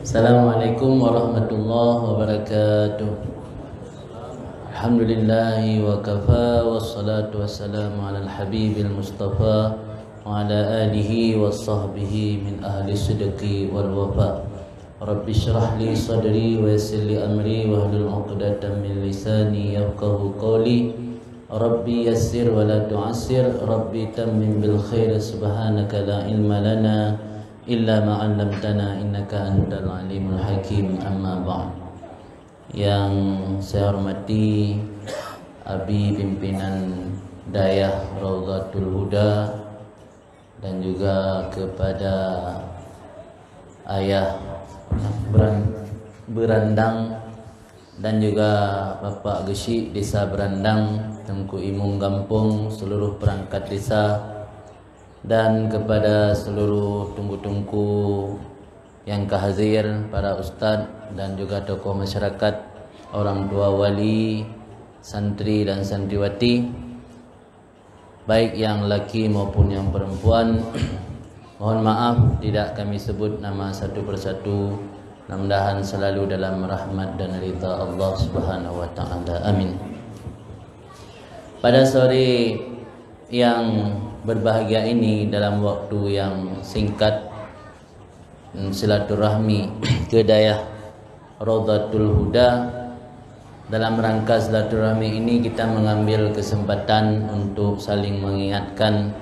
Assalamualaikum warahmatullahi wabarakatuh. Alhamdulillahi wa kafa wassalatu wassalamu ala al-habibil mustafa wa ala alihi wa sahbihi min ahli sidqi wal wafa. Rabbi syrah li sadri wa yassir li amri wa hlul 'uqdatam min lisani yafqahu qawli. Rabbi yassir wa la tu'assir, Rabbi tammim bil khair, subhanaka la ilma lana illa ma 'allamtana innaka antal alimul hakim. Amma ba'd. Yang saya hormati Abi pimpinan Dayah Raudhatul Huda dan juga kepada Ayah Berandang dan juga Bapak Gesik Desa Berandang, Tengku Imung Gampung, seluruh perangkat desa, dan kepada seluruh tungku-tungku yang kehazir, para ustaz dan juga tokoh masyarakat, orang tua wali, santri dan santriwati, baik yang laki maupun yang perempuan. Mohon maaf tidak kami sebut nama satu persatu. Mudah-mudahan selalu dalam rahmat dan ridha Allah Subhanahu wa taala. Amin. Pada sore yang berbahagia ini, dalam waktu yang singkat, silaturahmi ke Dayah Raudhatul Huda. Dalam rangka silaturahmi ini kita mengambil kesempatan untuk saling mengingatkan,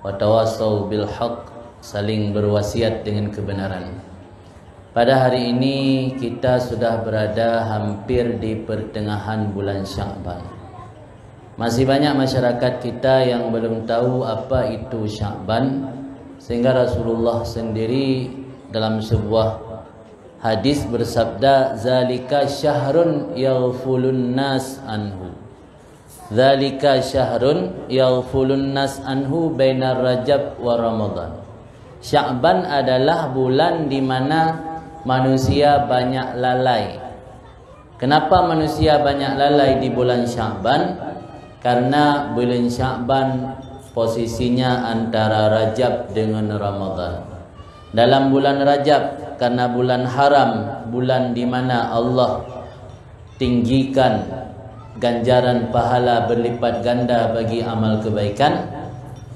wa tawassaw bil haqq, saling berwasiat dengan kebenaran. Pada hari ini kita sudah berada hampir di pertengahan bulan Sya'ban. Masih banyak masyarakat kita yang belum tahu apa itu Sya'ban, sehingga Rasulullah sendiri dalam sebuah hadis bersabda, zalika syahrun yaghfulun nas anhu. Zalika syahrun yaghfulun nas anhu bainar Rajab wa Ramadan. Sya'ban adalah bulan di mana manusia banyak lalai. Kenapa manusia banyak lalai di bulan Sya'ban? Karena bulan Sya'ban posisinya antara Rajab dengan Ramadan. Dalam bulan Rajab, karena bulan haram, bulan di mana Allah tinggikan ganjaran pahala berlipat ganda bagi amal kebaikan,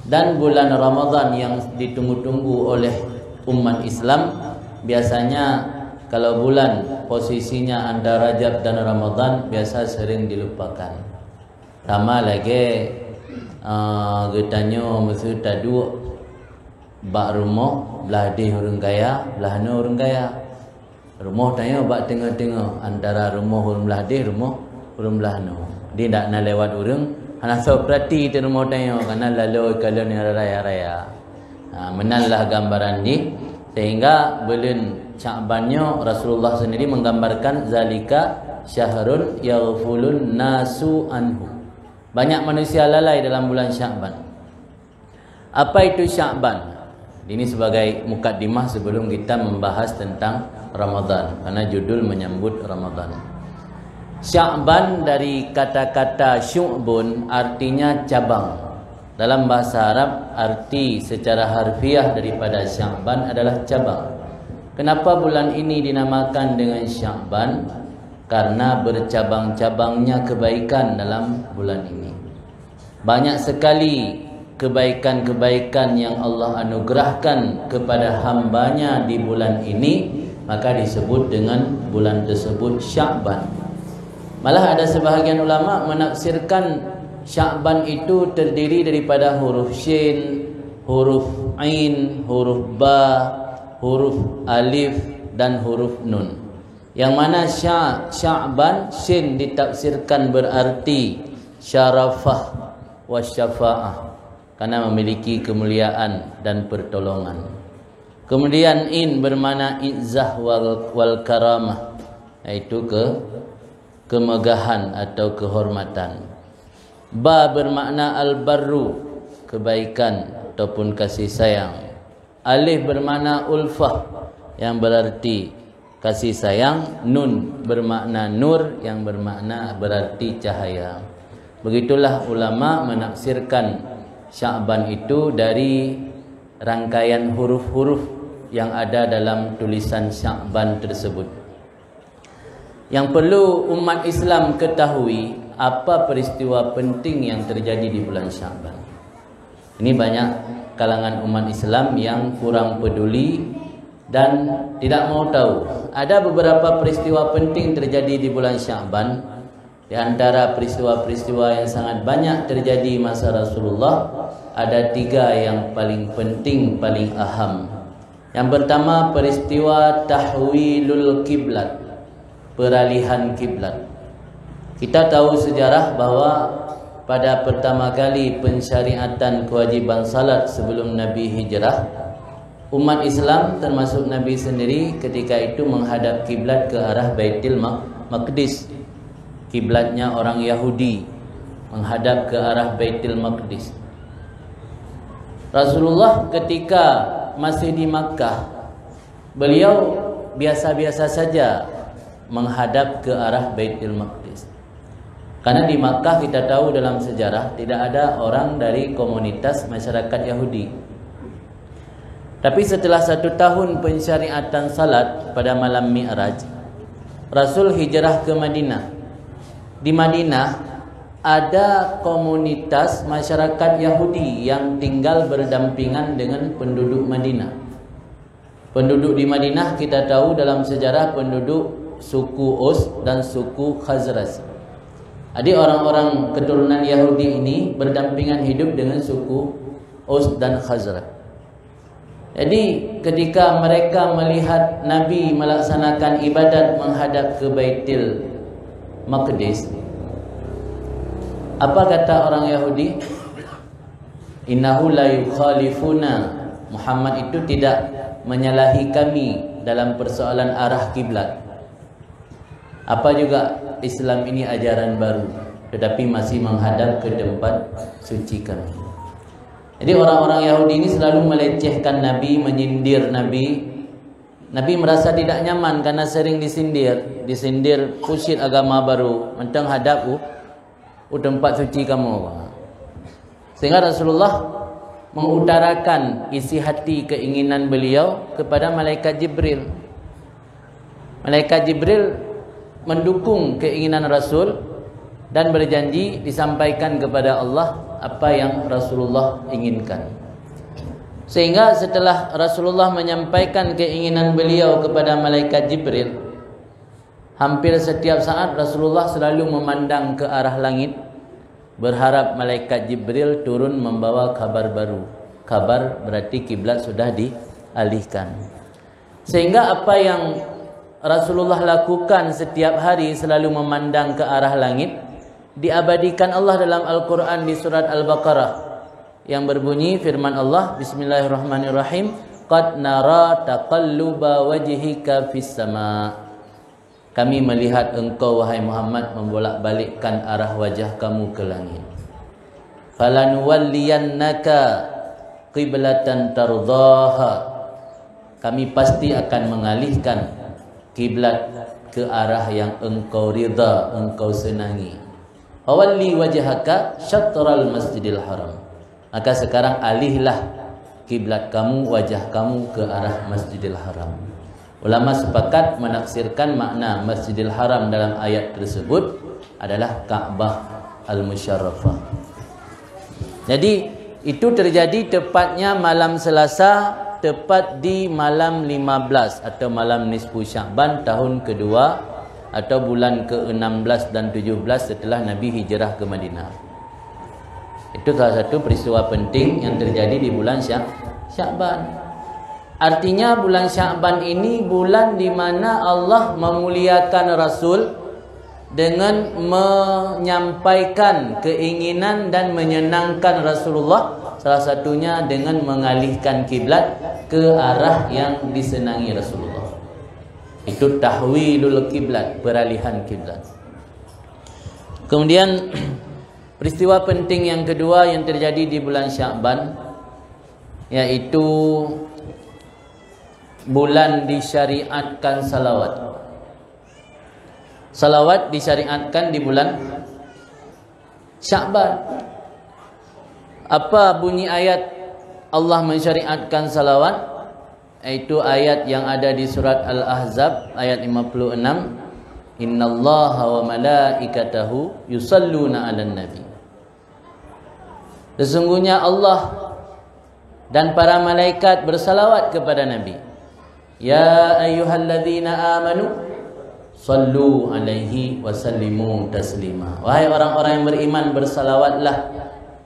dan bulan Ramadan yang ditunggu-tunggu oleh umat Islam. Biasanya kalau bulan posisinya antara Rajab dan Ramadan biasa sering dilupakan. Tama lagi getanyo musuh tadu bak rumah belah di orang kaya, belah no orang kaya. Rumah tanya bak tengah-tengah antara rumah orang belah di, rumah orang belah no. Dia tak nak lewat orang, hana so perhati di rumah tanya karena lalu kalau ni raya-raya. Menanlah gambaran ni, sehingga bulan Sya'bannya Rasulullah sendiri menggambarkan zalika syahrun yaghfulun nasu anhu. Banyak manusia lalai dalam bulan Sya'ban. Apa itu Sya'ban? Ini sebagai mukaddimah sebelum kita membahas tentang Ramadan, karena judul menyambut Ramadan. Sya'ban dari kata-kata syu'bun artinya cabang. Dalam bahasa Arab, arti secara harfiah daripada Sya'ban adalah cabang. Kenapa bulan ini dinamakan dengan Sya'ban? Karena bercabang-cabangnya kebaikan dalam bulan ini. Banyak sekali kebaikan-kebaikan yang Allah anugerahkan kepada hambanya di bulan ini, maka disebut dengan bulan tersebut Sya'ban. Malah ada sebahagian ulama menafsirkan Sya'ban itu terdiri daripada huruf Shin, huruf Ain, huruf Ba, huruf Alif dan huruf Nun. Yang mana Sya'ban, Shin ditafsirkan berarti syarafah wa syafa'ah, karena memiliki kemuliaan dan pertolongan. Kemudian In bermakna izzah wal karamah, yaitu kemegahan atau kehormatan. Ba bermakna al-barru, kebaikan ataupun kasih sayang. Alif bermakna ulfah, yang berarti kasih sayang. Nun bermakna nur, yang bermakna berarti cahaya. Begitulah ulama menafsirkan Sya'ban itu dari rangkaian huruf-huruf yang ada dalam tulisan Sya'ban tersebut. Yang perlu umat Islam ketahui, apa peristiwa penting yang terjadi di bulan Sya'ban. Ini banyak kalangan umat Islam yang kurang peduli dan tidak mau tahu. Ada beberapa peristiwa penting terjadi di bulan Sya'ban. Di antara peristiwa-peristiwa yang sangat banyak terjadi masa Rasulullah, ada 3 yang paling penting, paling aham. Yang pertama, peristiwa tahwilul kiblat, peralihan kiblat. Kita tahu sejarah bahwa pada pertama kali pensyariatan kewajiban salat sebelum Nabi hijrah, umat Islam termasuk Nabi sendiri ketika itu menghadap kiblat ke arah Baitul Maqdis. Kiblatnya orang Yahudi menghadap ke arah Baitul Maqdis. Rasulullah ketika masih di Makkah, beliau biasa-biasa saja menghadap ke arah Baitul Maqdis. Karena di Makkah kita tahu dalam sejarah tidak ada orang dari komunitas masyarakat Yahudi. Tapi setelah 1 tahun pensyariatan salat pada malam Mi'raj, Rasul hijrah ke Madinah. Di Madinah ada komunitas masyarakat Yahudi yang tinggal berdampingan dengan penduduk Madinah. Penduduk di Madinah kita tahu dalam sejarah penduduk suku Aus dan suku Khazraj. Jadi orang-orang keturunan Yahudi ini berdampingan hidup dengan suku Aus dan Khazraj. Jadi ketika mereka melihat Nabi melaksanakan ibadat menghadap ke Baitul Maqdis, apa kata orang Yahudi? Innahu la yukhalifuna, Muhammad itu tidak menyalahi kami dalam persoalan arah kiblat. Apa juga Islam ini ajaran baru, tetapi masih menghadap ke tempat suci kami. Jadi orang-orang Yahudi ini selalu melecehkan Nabi, menyindir Nabi. Nabi merasa tidak nyaman karena sering disindir pusit agama baru, mentang hadap tempat suci kamu. Sehingga Rasulullah mengutarakan isi hati keinginan beliau kepada malaikat Jibril. Malaikat Jibril mendukung keinginan Rasul dan berjanji disampaikan kepada Allah apa yang Rasulullah inginkan. Sehingga setelah Rasulullah menyampaikan keinginan beliau kepada malaikat Jibril, hampir setiap saat Rasulullah selalu memandang ke arah langit, berharap malaikat Jibril turun membawa kabar baru. Kabar berarti kiblat sudah dialihkan. Sehingga apa yang Rasulullah lakukan setiap hari selalu memandang ke arah langit, diabadikan Allah dalam Al-Quran di surat Al-Baqarah yang berbunyi firman Allah, Bismillahirrahmanirrahim, Qad nara taqalluba wajhika fis sama. Kami melihat engkau wahai Muhammad membolak-balikkan arah wajah kamu ke langit. Falanuwalliyannaka qiblatan tardaha. Kami pasti akan mengalihkan kiblat ke arah yang engkau ridha, engkau senangi. Fawalli wajhaka syatral masjidil haram. Maka sekarang alihlah kiblat kamu, wajah kamu ke arah Masjidil Haram. Ulama sepakat menafsirkan makna Masjidil Haram dalam ayat tersebut adalah Ka'bah Al-Musyarrafah. Jadi itu terjadi tepatnya malam Selasa, tepat di malam 15 atau malam nisfu Sya'ban tahun kedua atau bulan ke-16 dan 17 setelah Nabi hijrah ke Madinah. Itu salah satu peristiwa penting yang terjadi di bulan Sya'ban. Artinya bulan Sya'ban ini bulan di mana Allah memuliakan Rasul dengan menyampaikan keinginan dan menyenangkan Rasulullah, salah satunya dengan mengalihkan kiblat ke arah yang disenangi Rasulullah. Itu tahwilul kiblat, peralihan kiblat. Kemudian peristiwa penting yang kedua yang terjadi di bulan Sya'ban, yaitu bulan disyariatkan salawat. Salawat disyariatkan di bulan Sya'ban. Apa bunyi ayat Allah mensyariatkan salawat? Itu ayat yang ada di surat Al-Ahzab ayat 56. Innallaha wa malaikatahu yusalluna 'alan nabi. Sesungguhnya Allah dan para malaikat bersalawat kepada Nabi. Ya ayyuhalladzina amanu sallu alaihi wa sallimu taslima. Wahai orang-orang yang beriman, bersalawatlah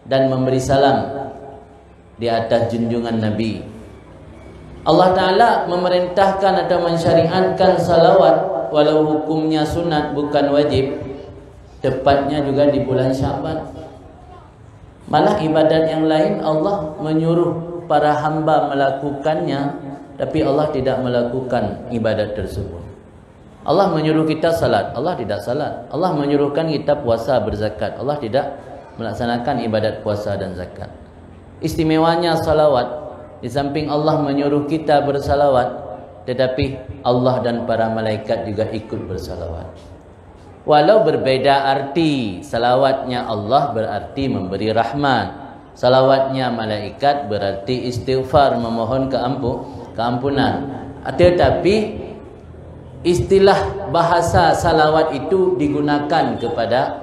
dan memberi salam di atas junjungan Nabi. Allah Ta'ala memerintahkan atau mensyariatkan salawat walau hukumnya sunat bukan wajib, tepatnya juga di bulan Sya'ban. Malah ibadat yang lain Allah menyuruh para hamba melakukannya, tapi Allah tidak melakukan ibadat tersebut. Allah menyuruh kita salat, Allah tidak salat. Allah menyuruhkan kita puasa berzakat, Allah tidak melaksanakan ibadat puasa dan zakat. Istimewanya salawat, di samping Allah menyuruh kita bersalawat, tetapi Allah dan para malaikat juga ikut bersalawat. Walau berbeda arti, salawatnya Allah berarti memberi rahmat, salawatnya malaikat berarti istighfar, memohon keampunan. Tetapi istilah bahasa salawat itu digunakan kepada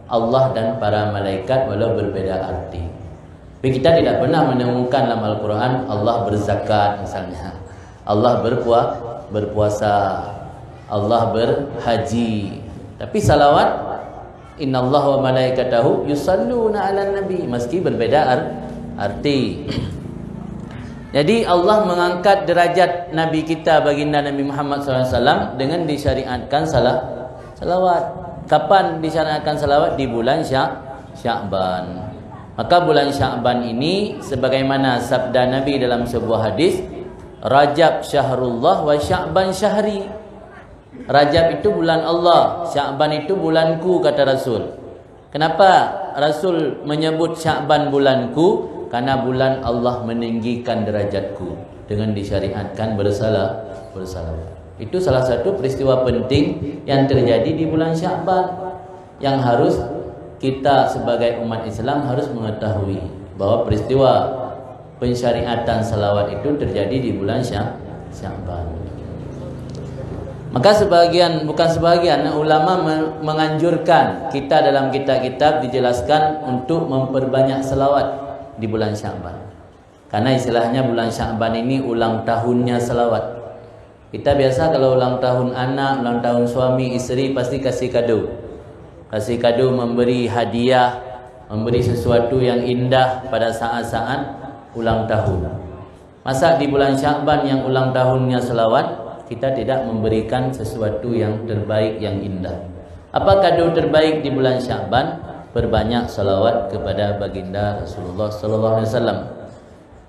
Allah dan para malaikat walau berbeda arti. Tapi kita tidak pernah menemukan dalam Al-Quran Allah berzakat misalnya, Allah berpuasa, Allah berhaji. Tapi salawat, innallaha wa malaikatahu yusalluna 'alan nabi, meski berbeda arti. Jadi Allah mengangkat derajat Nabi kita, baginda Nabi Muhammad SAW, dengan disyariatkan salawat. Kapan disyariatkan salawat? Di bulan Sya'ban. Maka bulan Sya'ban ini sebagaimana sabda Nabi dalam sebuah hadis, Rajab syahrullah wa Sya'ban syahri. Rajab itu bulan Allah, Sya'ban itu bulanku, kata Rasul. Kenapa Rasul menyebut Sya'ban bulanku? Karena bulan Allah meninggikan derajatku dengan disyariatkan bersalawat. Itu salah satu peristiwa penting yang terjadi di bulan Sya'ban, yang harus kita sebagai umat Islam harus mengetahui bahwa peristiwa pensyariatan salawat itu terjadi di bulan Sya'ban. Maka bukan sebagian ulama menganjurkan kita, dalam kitab-kitab dijelaskan untuk memperbanyak salawat di bulan Sya'ban. Karena istilahnya bulan Sya'ban ini ulang tahunnya salawat. Kita biasa kalau ulang tahun anak, ulang tahun suami, isteri, pasti kasih kado. Kasih kado, memberi hadiah, memberi sesuatu yang indah pada saat-saat ulang tahun. Masa di bulan Sya'ban yang ulang tahunnya salawat, kita tidak memberikan sesuatu yang terbaik, yang indah. Apa kado terbaik di bulan Sya'ban? Perbanyak salawat kepada baginda Rasulullah sallallahu alaihi wasallam.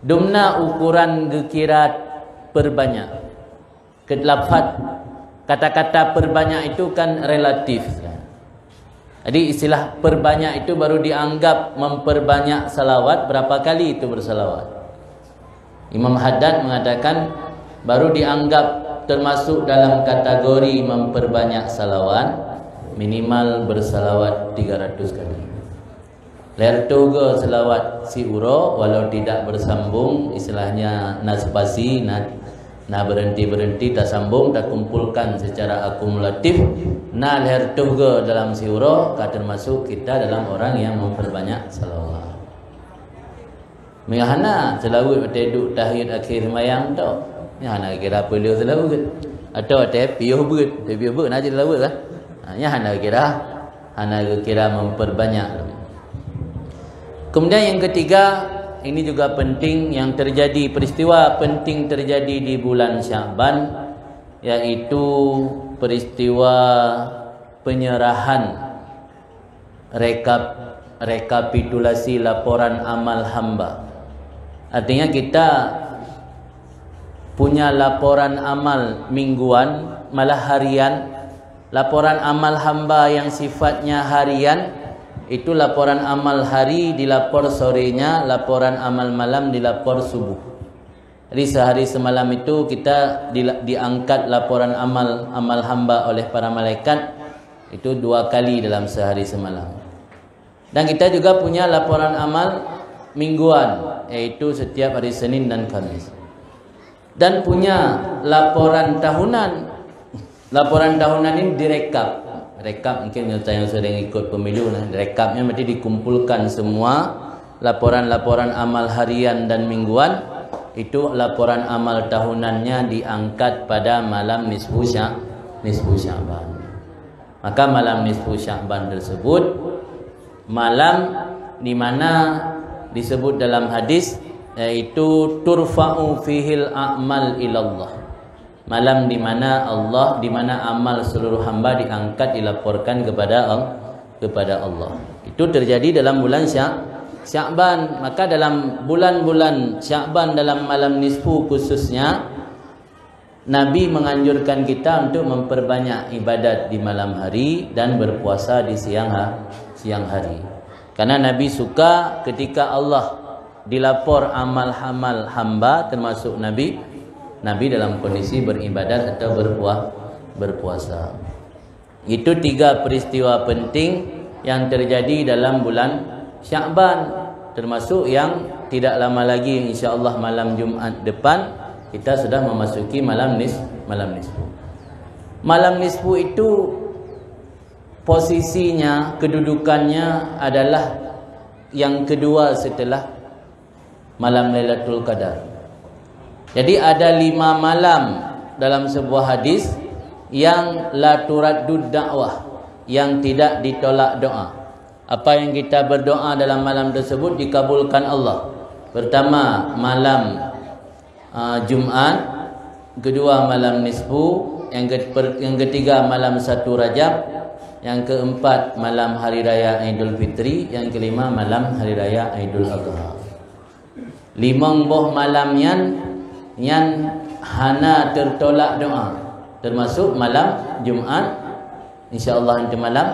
Dumna ukuran gekirat perbanyak. Kelafat kata-kata perbanyak itu kan relatif. Jadi istilah perbanyak itu baru dianggap memperbanyak salawat berapa kali itu bersalawat. Imam Haddad mengatakan baru dianggap termasuk dalam kategori memperbanyak salawat minimal bersalawat 300 kali. Lertoga salawat si uro walau tidak bersambung, istilahnya naspasi, na berhenti tak sambung, tak kumpulkan secara akumulatif. Na lertoga dalam si uro termasuk kita dalam orang yang memperbanyak salawat. Mengahana selawat duduk tahiyat akhir sembahyang tu. Ya nak kira apa dia selawat atau piuh but nak jadi selawat lah. Ya nak kira memperbanyak. Kemudian yang ketiga, ini juga penting, yang terjadi, peristiwa penting terjadi di bulan Sya'ban, yaitu peristiwa penyerahan rekapitulasi laporan amal hamba. Artinya kita punya laporan amal mingguan, malah harian. Laporan amal hamba yang sifatnya harian, itu laporan amal hari dilapor sorenya, laporan amal malam dilapor subuh. Jadi sehari semalam itu kita diangkat laporan amal hamba oleh para malaikat, itu 2 kali dalam sehari semalam. Dan kita juga punya laporan amal mingguan, yaitu setiap hari Senin dan Khamis. dan punya laporan tahunan. Laporan tahunan ini direkap. Rekap mungkin yang sering ikut pemilu, rekapnya berarti dikumpulkan semua laporan-laporan amal harian dan mingguan. Itu laporan amal tahunannya diangkat pada malam nisfu Sya'ban. Maka malam nisfu Sya'ban tersebut malam di mana disebut dalam hadis, yaitu turfa'u fihil a'mal ilallah. Malam di mana amal seluruh hamba diangkat, dilaporkan kepada Allah. Itu terjadi dalam bulan Sya'ban. Maka dalam bulan-bulan Sya'ban, dalam malam nisfu khususnya, Nabi menganjurkan kita untuk memperbanyak ibadat di malam hari dan berpuasa di siang hari. Karena Nabi suka ketika Allah dilapor amal-amal hamba, termasuk Nabi dalam kondisi beribadat atau berpuasa. Itu 3 peristiwa penting yang terjadi dalam bulan Sya'ban, termasuk yang tidak lama lagi, insya-Allah malam Jumat depan kita sudah memasuki malam nisfu. Malam nisfu itu posisinya, kedudukannya adalah yang kedua setelah malam Lailatul Qadar. Jadi ada 5 malam dalam sebuah hadis yang la turaddud da'wah, yang tidak ditolak doa. Apa yang kita berdoa dalam malam tersebut dikabulkan Allah. Pertama malam Jumat, kedua malam nisfu, yang ketiga malam 1 Rajab, yang keempat malam hari raya Idul Fitri, yang kelima malam hari raya Idul Adha. 5 buah malam yang hana tertolak doa, termasuk malam Jumat, insya-Allah nanti malam,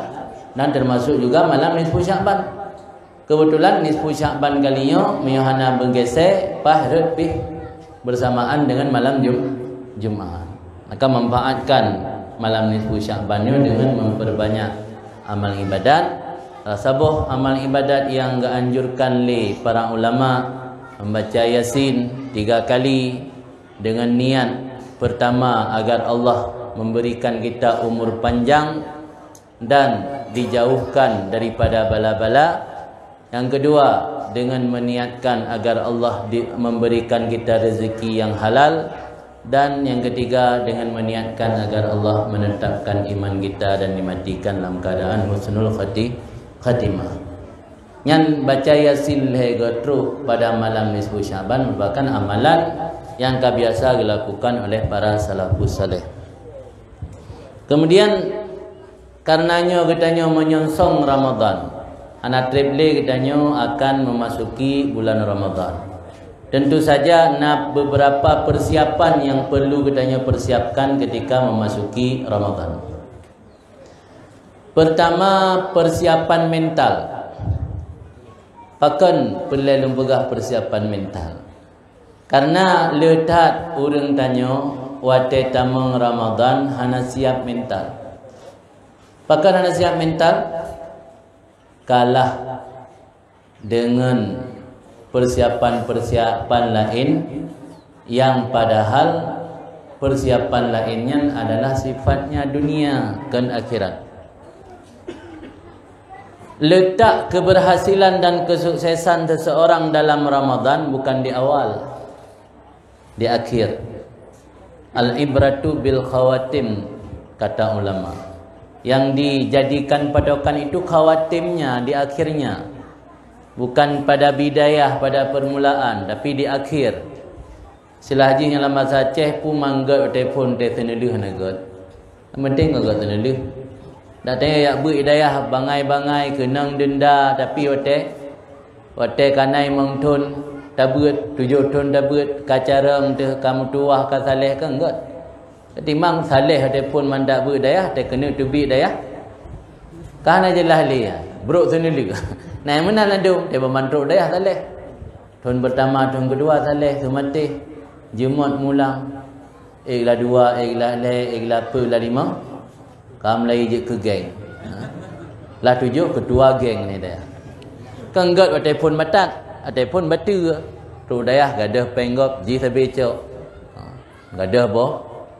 dan termasuk juga malam nisfu Sya'ban. Kebetulan nisfu Sya'ban kalinya miohana bergeser pas repih bersamaan dengan malam Jumat. Maka manfaatkan malam nisfu Sya'bannya dengan memperbanyak amal ibadat. Sabuh amal ibadat yang dianjurkan oleh para ulama, membaca Yasin 3 kali dengan niat pertama agar Allah memberikan kita umur panjang dan dijauhkan daripada bala-bala. Yang kedua, dengan meniatkan agar Allah memberikan kita rezeki yang halal. Dan yang ketiga, dengan meniatkan agar Allah menetapkan iman kita dan dimatikan dalam keadaan husnul khatimah. Yang baca Yasin lehetru pada malam nisfu Sya'ban merupakan amalan yang biasa dilakukan oleh para salafus saleh. Kemudian karenanya katanya menyongsong Ramadan, anak triple katanya akan memasuki bulan Ramadan. Tentu saja beberapa persiapan yang perlu katanya persiapkan ketika memasuki Ramadan. Pertama, persiapan mental. Pakan perlu lembagah persiapan mental. Karena letak orang tanya wate tamang Ramadan hana siap mental. Pakan hana siap mental kalah dengan persiapan-persiapan lain yang padahal persiapan lainnya adalah sifatnya dunia dan akhirat. Letak keberhasilan dan kesuksesan seseorang dalam Ramadan bukan di awal, di akhir. Al-ibratu bil khawatim, kata ulama. Yang dijadikan patokan itu khawatimnya, di akhirnya. Bukan pada bidayah, pada permulaan, tapi di akhir. Selahji yang lama saceh pun mangga telefon teneluh nagot. Penting agak teneluh. Tak tanya yak bidayah bangai-bangai kenang denda tapi ote kanai mengtun tabut 7 ton tabut kacara menteh kamu tuah ka saleh ke enggak. Ketimbang saleh telefon mandak bidayah te kena tubi dayah. Kana jelah liya. Bro teneluh. Nah, mana landu dia bermantruk dayah saleh. Tahun pertama, tahun kedua saleh semati. Jumat mulang. Iklah 2, iklah le, iklah apa, iklah 5. Kamu lagi je ke geng. Lah 7 ketua geng ni dia. Kenggat wa telefon batat, telefon batu. Tu dayah gadah penggop ji sabecok. gadah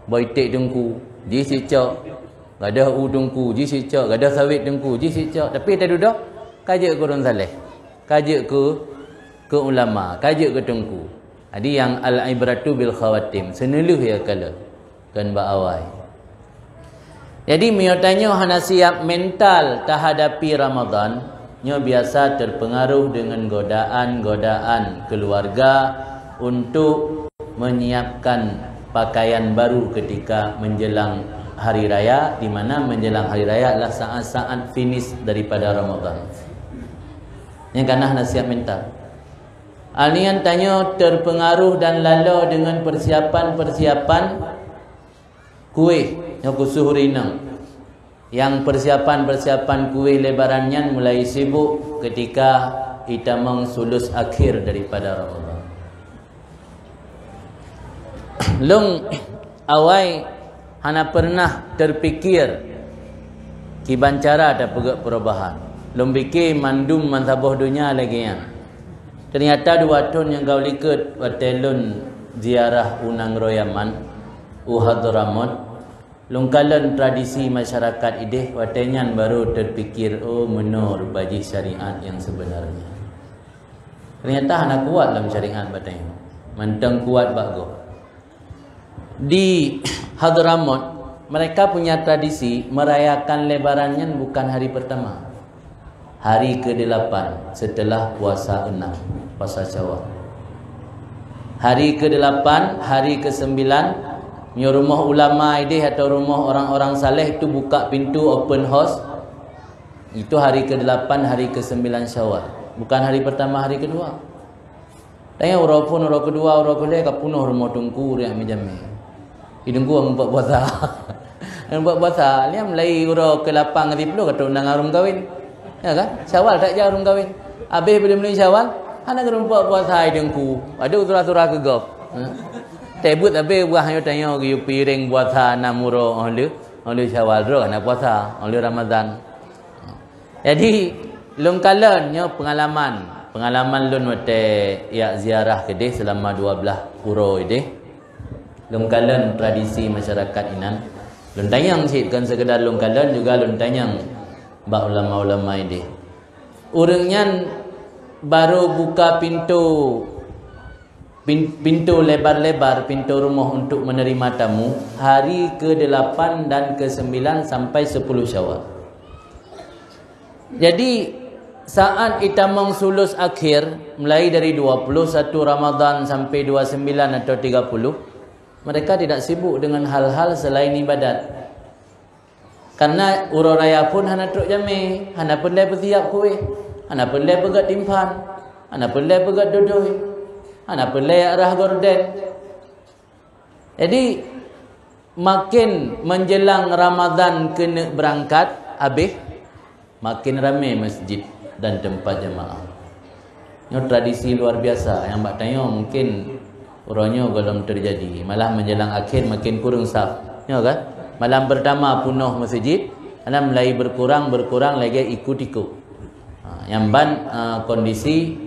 boitik dengku ji sicak, gadah u dengku ji sicak, gadah sawit dengku ji sicak, tapi tak duduk kajak ke orang saleh, kajak ke ulama, kajak ke dengku. Jadi yang al-ibratu bil khawatim, seneluh ya kala kan ba awai. Jadi mio tanya hana siap mental terhadapi Ramadan, nyo biasa terpengaruh dengan godaan-godaan keluarga untuk menyiapkan pakaian baru ketika menjelang hari raya, di mana menjelang hari raya adalah saat-saat finish daripada Ramadan. Yang karena hana siap mental. Alnian tanya terpengaruh dan lala dengan persiapan-persiapan kuih yang kusuh rinang. Yang persiapan-persiapan kuih lebarannya mulai sibuk ketika itamang sulus akhir daripada Ramadan. Long awai hana pernah terfikir kiban cara ada pegak perubahan. Long fikir mandum mansabuh dunia lagi ya. Ternyata 2 tahun yang kau liket watelun ziarah unang royaman Hadramut. Lungkalan tradisi masyarakat ideh watenyan baru terfikir menur bagi syariat yang sebenarnya. Ternyata anak kuat dalam syariat batang. Mantang kuat bago. Di Hadramut mereka punya tradisi merayakan lebarannya bukan hari pertama. Hari ke-8 setelah puasa 6, puasa Syawal. Hari ke-8, hari ke-9 rumah ulama ini atau rumah orang-orang saleh itu buka pintu open house. Itu hari ke-8, hari ke-9 Syawal. Bukan hari pertama, hari kedua. Tanya orang pun, orang kedua, orang kedua kapunuh rumah tungku yang menjami. Hidungku yang buat puasa. Yang buat puasa, dia mulai orang ke-8 ke 10 kata undang harum kahwin. Ya kan? Syawal tak jauh harum kahwin. Habis bila mulai Syawal, anak buat puasa hidungku. Ada uturah-uturah kegop. Tebut tapi buah hanya tanya ke piring puasa namuro oleh Syawal ro nak puasa oleh Ramadan. Jadi lung kalannya pengalaman lun wate ya ziarah kedeh selama 12 puro ideh. Lung kalan tradisi masyarakat inan. Lun tanyang sikkan sekedar lung kalan juga lun tanyang ba ulama-ulama ideh. Urangnya baru buka pintu lebar-lebar, pintu rumah untuk menerima tamu hari ke-8 dan ke-9 sampai 10 Syawal. Jadi saat itamang sulus akhir mulai dari 21 Ramadan sampai 29 atau 30, mereka tidak sibuk dengan hal-hal selain ibadat. Karena urang raya pun hana truk jami, hana pandai bersiap kuih, hana pandai pegat timpan, hana pandai pegat dodoi, anak pelai arah gorden. Jadi makin menjelang Ramadan kena berangkat habis, makin ramai masjid dan tempat jemaah. Ini tradisi luar biasa yang mbak tanya mungkin orangnya belum terjadi. Malah menjelang akhir makin kurang saf. Ya kan? Malam pertama penuh masjid, malam mulai berkurang lagi ikut-ikut. Yang ban kondisi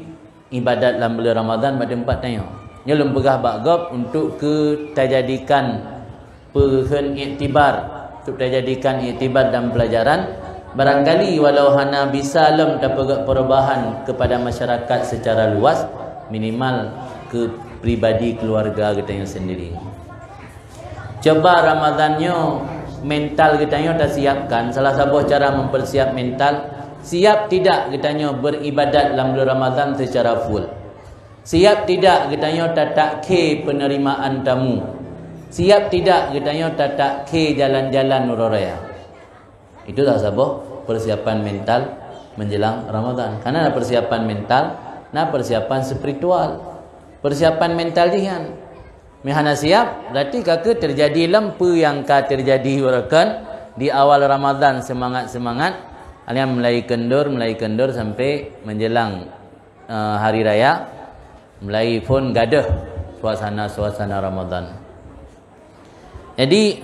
ibadat dalam bulan Ramadan pada 4 tanya. Nya lem pegah bagop untuk terjadikan perhen iktibar, untuk terjadikan iktibar dan pelajaran. Barangkali walau hana bisa lem dapat perubahan kepada masyarakat secara luas, minimal ke pribadi keluarga kita yang sendiri. Coba Ramadannya mental kita yang dah siapkan. Salah satu cara mempersiap mental. Siap tidak katanya beribadat dalam bulan Ramadan secara full. Siap tidak katanya tak ke penerimaan tamu. Siap tidak katanya tak ke jalan-jalan nuraya. Itu dah sabah persiapan mental menjelang Ramadan. Karena ada persiapan mental, nah persiapan spiritual. Persiapan mental dihan. Mihana siap, berarti kakak terjadi lempu yang terjadi warakan di awal Ramadan semangat-semangat. Kalian mulai kendur sampai menjelang hari raya, mulai pun gadah suasana Ramadan. Jadi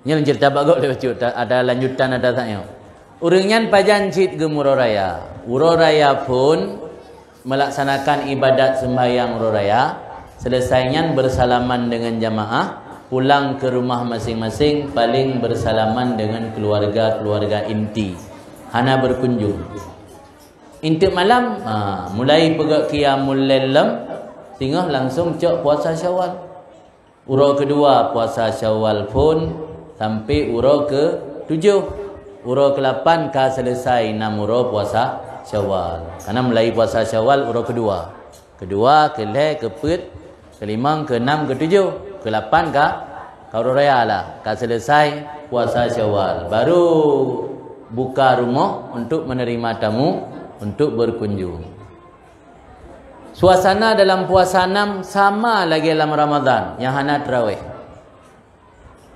ni cerita bagus ada lanjutan ada taknya. Urangnya pajan cit ke Muroraya. Uroraya pun melaksanakan ibadat sembahyang Muroraya selesainya bersalaman dengan jamaah, pulang ke rumah masing-masing, paling bersalaman dengan keluarga-keluarga inti. Hana berkunjung. Inti malam, mulai pegak qiyamul lail tinggal langsung cok puasa Syawal. Ura kedua puasa Syawal pun sampai ura ke-7. Ura ke-8 ka selesai 6 ura puasa Syawal. Karena mulai puasa Syawal ura kedua. Kedua, ke-5, ke-4, ke-5, ke-6, ke-7, ke-8 ka kau raya lah. Ka selesai puasa Syawal. Baru buka rumah untuk menerima tamu, untuk berkunjung. Suasana dalam puasa 6 sama lagi dalam Ramadan yang hana tarawih.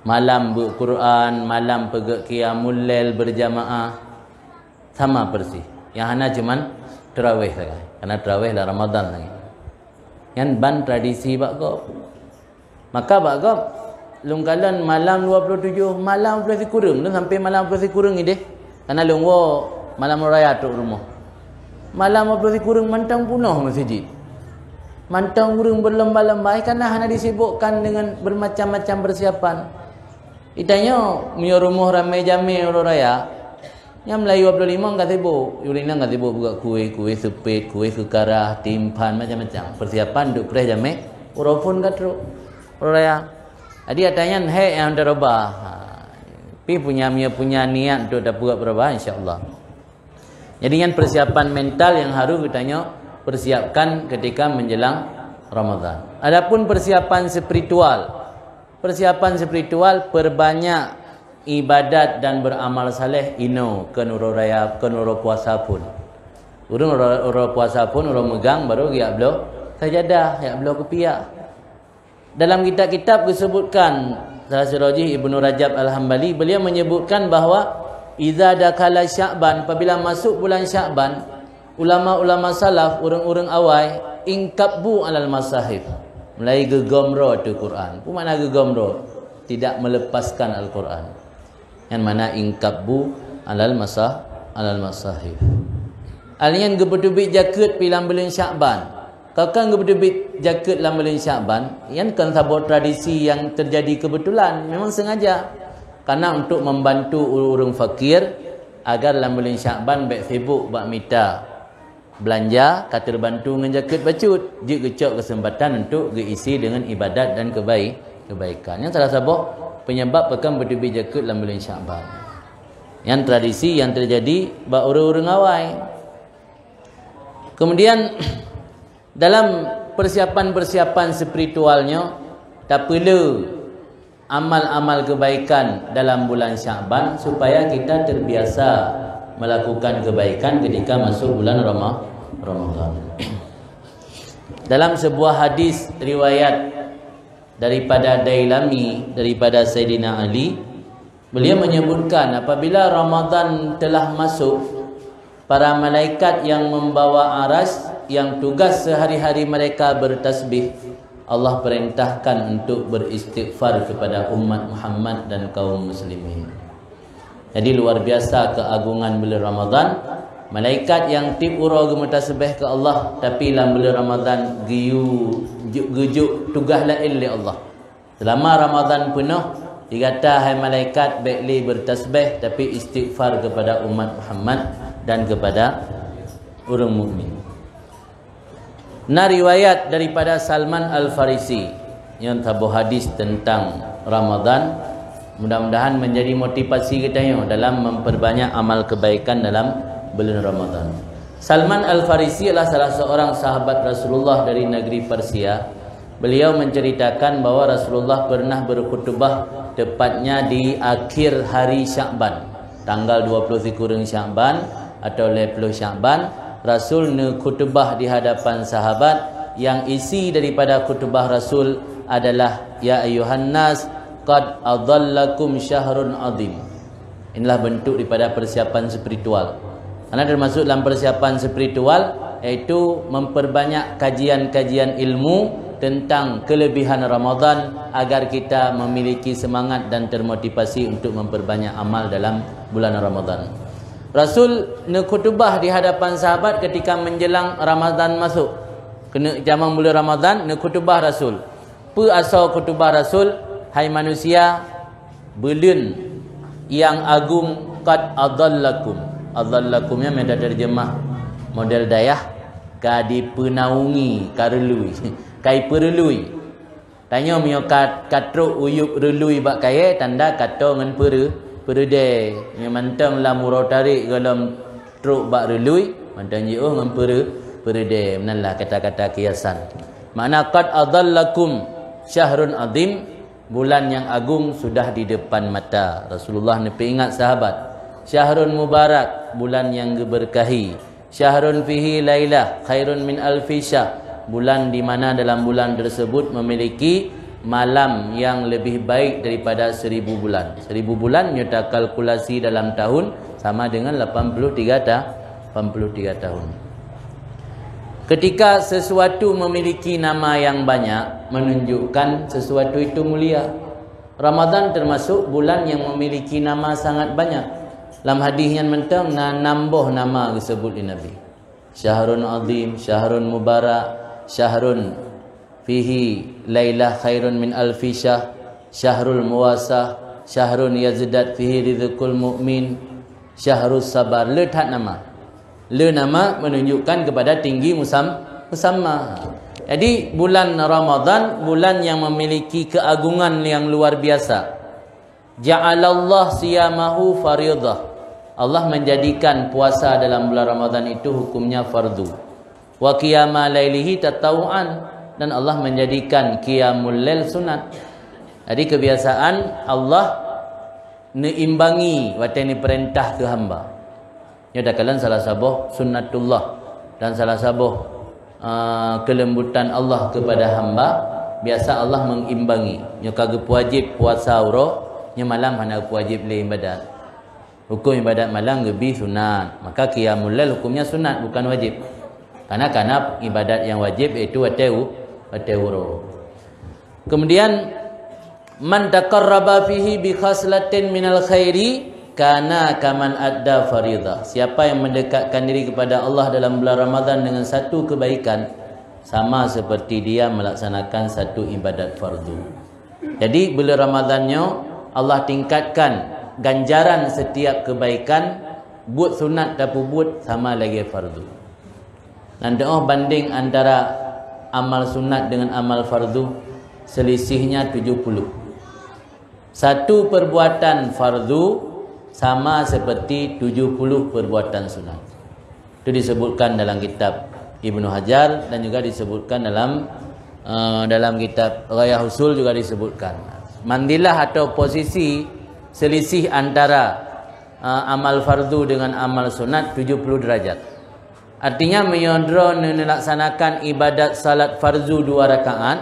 Malam Quran, malam pergi qiyamul lail berjamaah, sama persis. Yang hana cuman tarawih saja. Karena tarawih dalam Ramadan lagi. Yang ban tradisi bakgop. Maka bakgop lungkalan malam 27, malam 20 kurang sampai malam 20 kurang ini deh. Karena lungwo malam raya tok rumah. Malam 20 kurang mantang punah masjid. Mantang kurang berlembah-lembah karena hanya disibukkan dengan bermacam-macam persiapan. Itanya punya rumah ramai jami orang raya. Yang Melayu 25 enggak sibuk. Yurina enggak sibuk buka kuih sepit, kuih kekarah, timpan macam-macam. Persiapan duk preh jami. Orang pun katro orang raya. Jadi katanya he yang darabah. Pi punya niat untuk dapat berubah insya-Allah. Jadi yang persiapan mental yang harus katanya persiapkan ketika menjelang Ramadan. Adapun persiapan spiritual. Persiapan spiritual perbanyak ibadat dan beramal saleh ino ke nuro raya ke nuro puasa pun. Urang puasa pun urang megang baru dia belo sajadah, ya belo kepiak. Dalam kitab-kitab disebutkan salah siraji Ibnu Rajab Al-Hambali, beliau menyebutkan bahawa idza dakala Sya'ban, apabila masuk bulan Sya'ban, ulama-ulama salaf, orang-orang awai ingkabbu alal masahif, mulai gegomro tu Quran. Apa makna gegomro? Tidak melepaskan Al-Quran. Yang mana ingkabbu alal masahif. Alian gebetubit jaket pilang bulan Sya'ban. Kakak gebetubit jaket dalam bulan Sya'ban, yang kan sabot tradisi yang terjadi kebetulan, memang sengaja. Karena untuk membantu orang fakir agar dalam bulan Sya'ban baik sibuk bak minta belanja, kata terbantu dengan jaket bacut, dia kecok kesempatan untuk diisi dengan ibadat dan kebaikan. Yang salah satu penyebab pekan berdebit jaket dalam bulan Sya'ban. Yang tradisi yang terjadi bak orang-orang awai. Kemudian dalam persiapan-persiapan spiritualnya tak perlu amal-amal kebaikan dalam bulan Sya'ban supaya kita terbiasa melakukan kebaikan ketika masuk bulan Ramadan. Dalam sebuah hadis riwayat daripada Dailami daripada Sayyidina Ali, beliau menyebutkan apabila Ramadan telah masuk, para malaikat yang membawa aras yang tugas sehari-hari mereka bertasbih, Allah perintahkan untuk beristighfar kepada umat Muhammad dan kaum muslimin. Jadi luar biasa keagungan bulan Ramadan. Malaikat yang tip ura gemutasbih ke Allah, tapi dalam bulan Ramadan gejuk tugas lain oleh Allah. Selama Ramadan penuh dikata hai malaikat baikli bertasbih tapi istighfar kepada umat Muhammad dan kepada orang mukmin. Nah, riwayat daripada Salman Al-Farisi yang tabuh hadis tentang Ramadan, mudah-mudahan menjadi motivasi kita dalam memperbanyak amal kebaikan dalam bulan Ramadan. Salman Al-Farisi adalah salah seorang sahabat Rasulullah dari negeri Persia. Beliau menceritakan bahawa Rasulullah pernah berkhutbah tepatnya di akhir hari Sya'ban, tanggal 20 kurang Sya'ban atau 20 Sya'ban. Rasul khutbah di hadapan sahabat, yang isi daripada khutbah Rasul adalah ya ayuhan nas qad adallakum syahrun azim. Inilah bentuk daripada persiapan spiritual. Karena termasuk dalam persiapan spiritual iaitu memperbanyak kajian-kajian ilmu tentang kelebihan Ramadan agar kita memiliki semangat dan termotivasi untuk memperbanyak amal dalam bulan Ramadan. Rasul khutbah di hadapan sahabat ketika menjelang Ramadan masuk. Kena zaman bulan Ramadan ne kutubah Rasul. Pa asal kutubah Rasul, hai manusia, bulan yang agung qad adallakum. Adallakumnya meda terjemah model dayah kadi penaungi karelui. Kai perelui. Tanya mio katro uyup relui bak kaya tanda kato ngan perede. Yang mantang la murau tarik dalam truk bak relui, mantang jeuh ngan perede. Menalah kata-kata kiasan. Makna qad adallakum syahrun azim, bulan yang agung sudah di depan mata. Rasulullah ni ingat sahabat. Syahrun mubarak, bulan yang diberkahi. Syahrun fihi lailah khairun min alfi syahr, bulan di mana dalam bulan tersebut memiliki malam yang lebih baik daripada 1000 bulan. 1000 bulan nyata kalkulasi dalam tahun sama dengan 83 tahun. Ketika sesuatu memiliki nama yang banyak, menunjukkan sesuatu itu mulia. Ramadan termasuk bulan yang memiliki nama sangat banyak. Dalam hadis yang mentang nambah nama disebut di Nabi. Syahrun azim, syahrun mubarak, syahrun fihi lailah khairun min alfi syahr, syahrul muwasah, syahrun yazdat fihi rizqul mu'min, syahrus sabar. Letak nama. Le nama menunjukkan kepada tinggi musamma. Jadi bulan Ramadan bulan yang memiliki keagungan yang luar biasa. Ja'alallah siyamahu fardhah. Allah menjadikan puasa dalam bulan Ramadan itu hukumnya fardu. Wa qiyama lailihi tatawuan, dan Allah menjadikan qiyamul lail sunat. Jadi kebiasaan Allah neimbangi watani perintah ke hamba. Ya dakalan salah sabuh sunnatullah dan salah sabuh kelembutan Allah kepada hamba. Biasa Allah mengimbangi. Nya kagak wajib puasa uro, nya malam hana wajib le ibadat. Hukum ibadat malam lebih sunat. Maka qiyamul lail hukumnya sunat bukan wajib. Karena ibadat yang wajib itu watewuro. Kemudian man taqarraba fihi bi khaslatin minal khairi kana kaman adda faridah. Siapa yang mendekatkan diri kepada Allah dalam bulan Ramadan dengan satu kebaikan, sama seperti dia melaksanakan satu ibadat fardu. Jadi bulan Ramadannya Allah tingkatkan ganjaran setiap kebaikan, buat sunat tapi buat sama lagi fardu. Dan doa banding antara amal sunat dengan amal fardu, selisihnya 70. Satu perbuatan fardu sama seperti 70 perbuatan sunat. Itu disebutkan dalam kitab Ibnu Hajar dan juga disebutkan dalam kitab Ghayah Usul juga disebutkan. Mandilah atau posisi selisih antara amal fardu dengan amal sunat 70 derajat. Artinya menyodro melaksanakan ibadat salat fardu 2 rakaat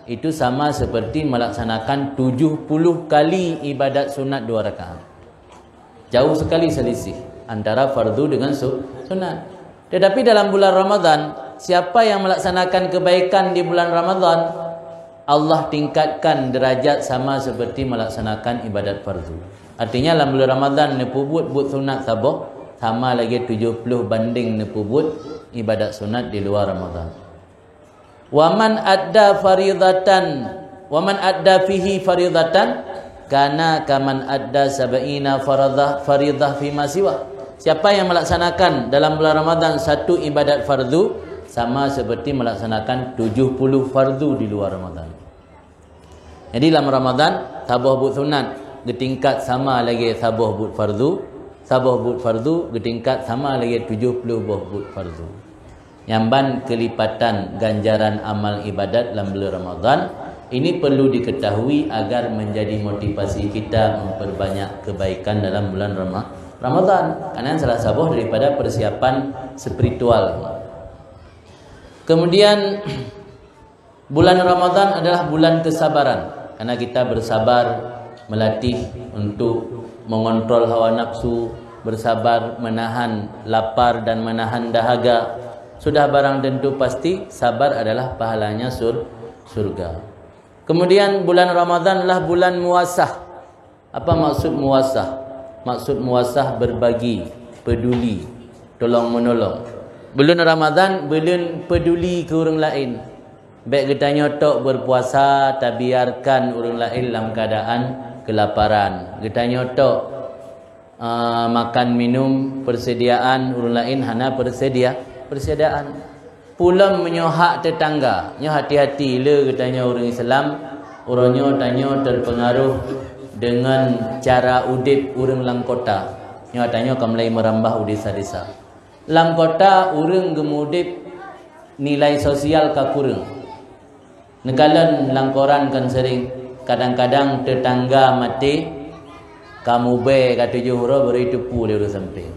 itu sama seperti melaksanakan 70 kali ibadat sunat 2 rakaat. Jauh sekali selisih antara fardu dengan sunat. Tetapi dalam bulan Ramadan, siapa yang melaksanakan kebaikan di bulan Ramadan, Allah tingkatkan derajat sama seperti melaksanakan ibadat fardu. Artinya dalam bulan Ramadan nepu buat sunat sabah sama lagi 70 banding nepu buat ibadat sunat di luar Ramadan. Waman adda faridatan, waman adda fihi faridatan kana kaman adda sab'ina faridah fi ma siwa. Siapa yang melaksanakan dalam bulan Ramadan satu ibadat fardu sama seperti melaksanakan 70 fardu di luar Ramadan. Jadi dalam Ramadan sabah buat sunat getingkat sama lagi sabah buat fardu, sabah buat fardu getingkat sama lagi 70 buat fardu. Nyamban kelipatan ganjaran amal ibadat dalam bulan Ramadan. Ini perlu diketahui agar menjadi motivasi kita memperbanyak kebaikan dalam bulan Ramadan. Karena salah satu daripada persiapan spiritual. Kemudian bulan Ramadan adalah bulan kesabaran. Karena kita bersabar melatih untuk mengontrol hawa nafsu, bersabar menahan lapar dan menahan dahaga. Sudah barang tentu pasti sabar adalah pahalanya surga. Kemudian bulan Ramadan adalah bulan muasah. Apa maksud muasah? Maksud muasah berbagi, peduli, tolong menolong. Bulan Ramadan bulan peduli ke orang lain. Baik kita nyotok berpuasa, tak biarkan orang lain dalam keadaan kelaparan. Kita nyotok makan minum persediaan orang lain hana persediaan. Pulang menyohak tetangga. Nyo hati-hati le katanya orang Islam, orangnya tanya terpengaruh dengan cara udip orang lang kota. Nyo tanya kamlai merambah desa-desa. Lang kota orang gemudip nilai sosial ka kurang. Nekalan langkoran kan sering kadang-kadang tetangga mati kamu be kata johro beri tepu dia samping.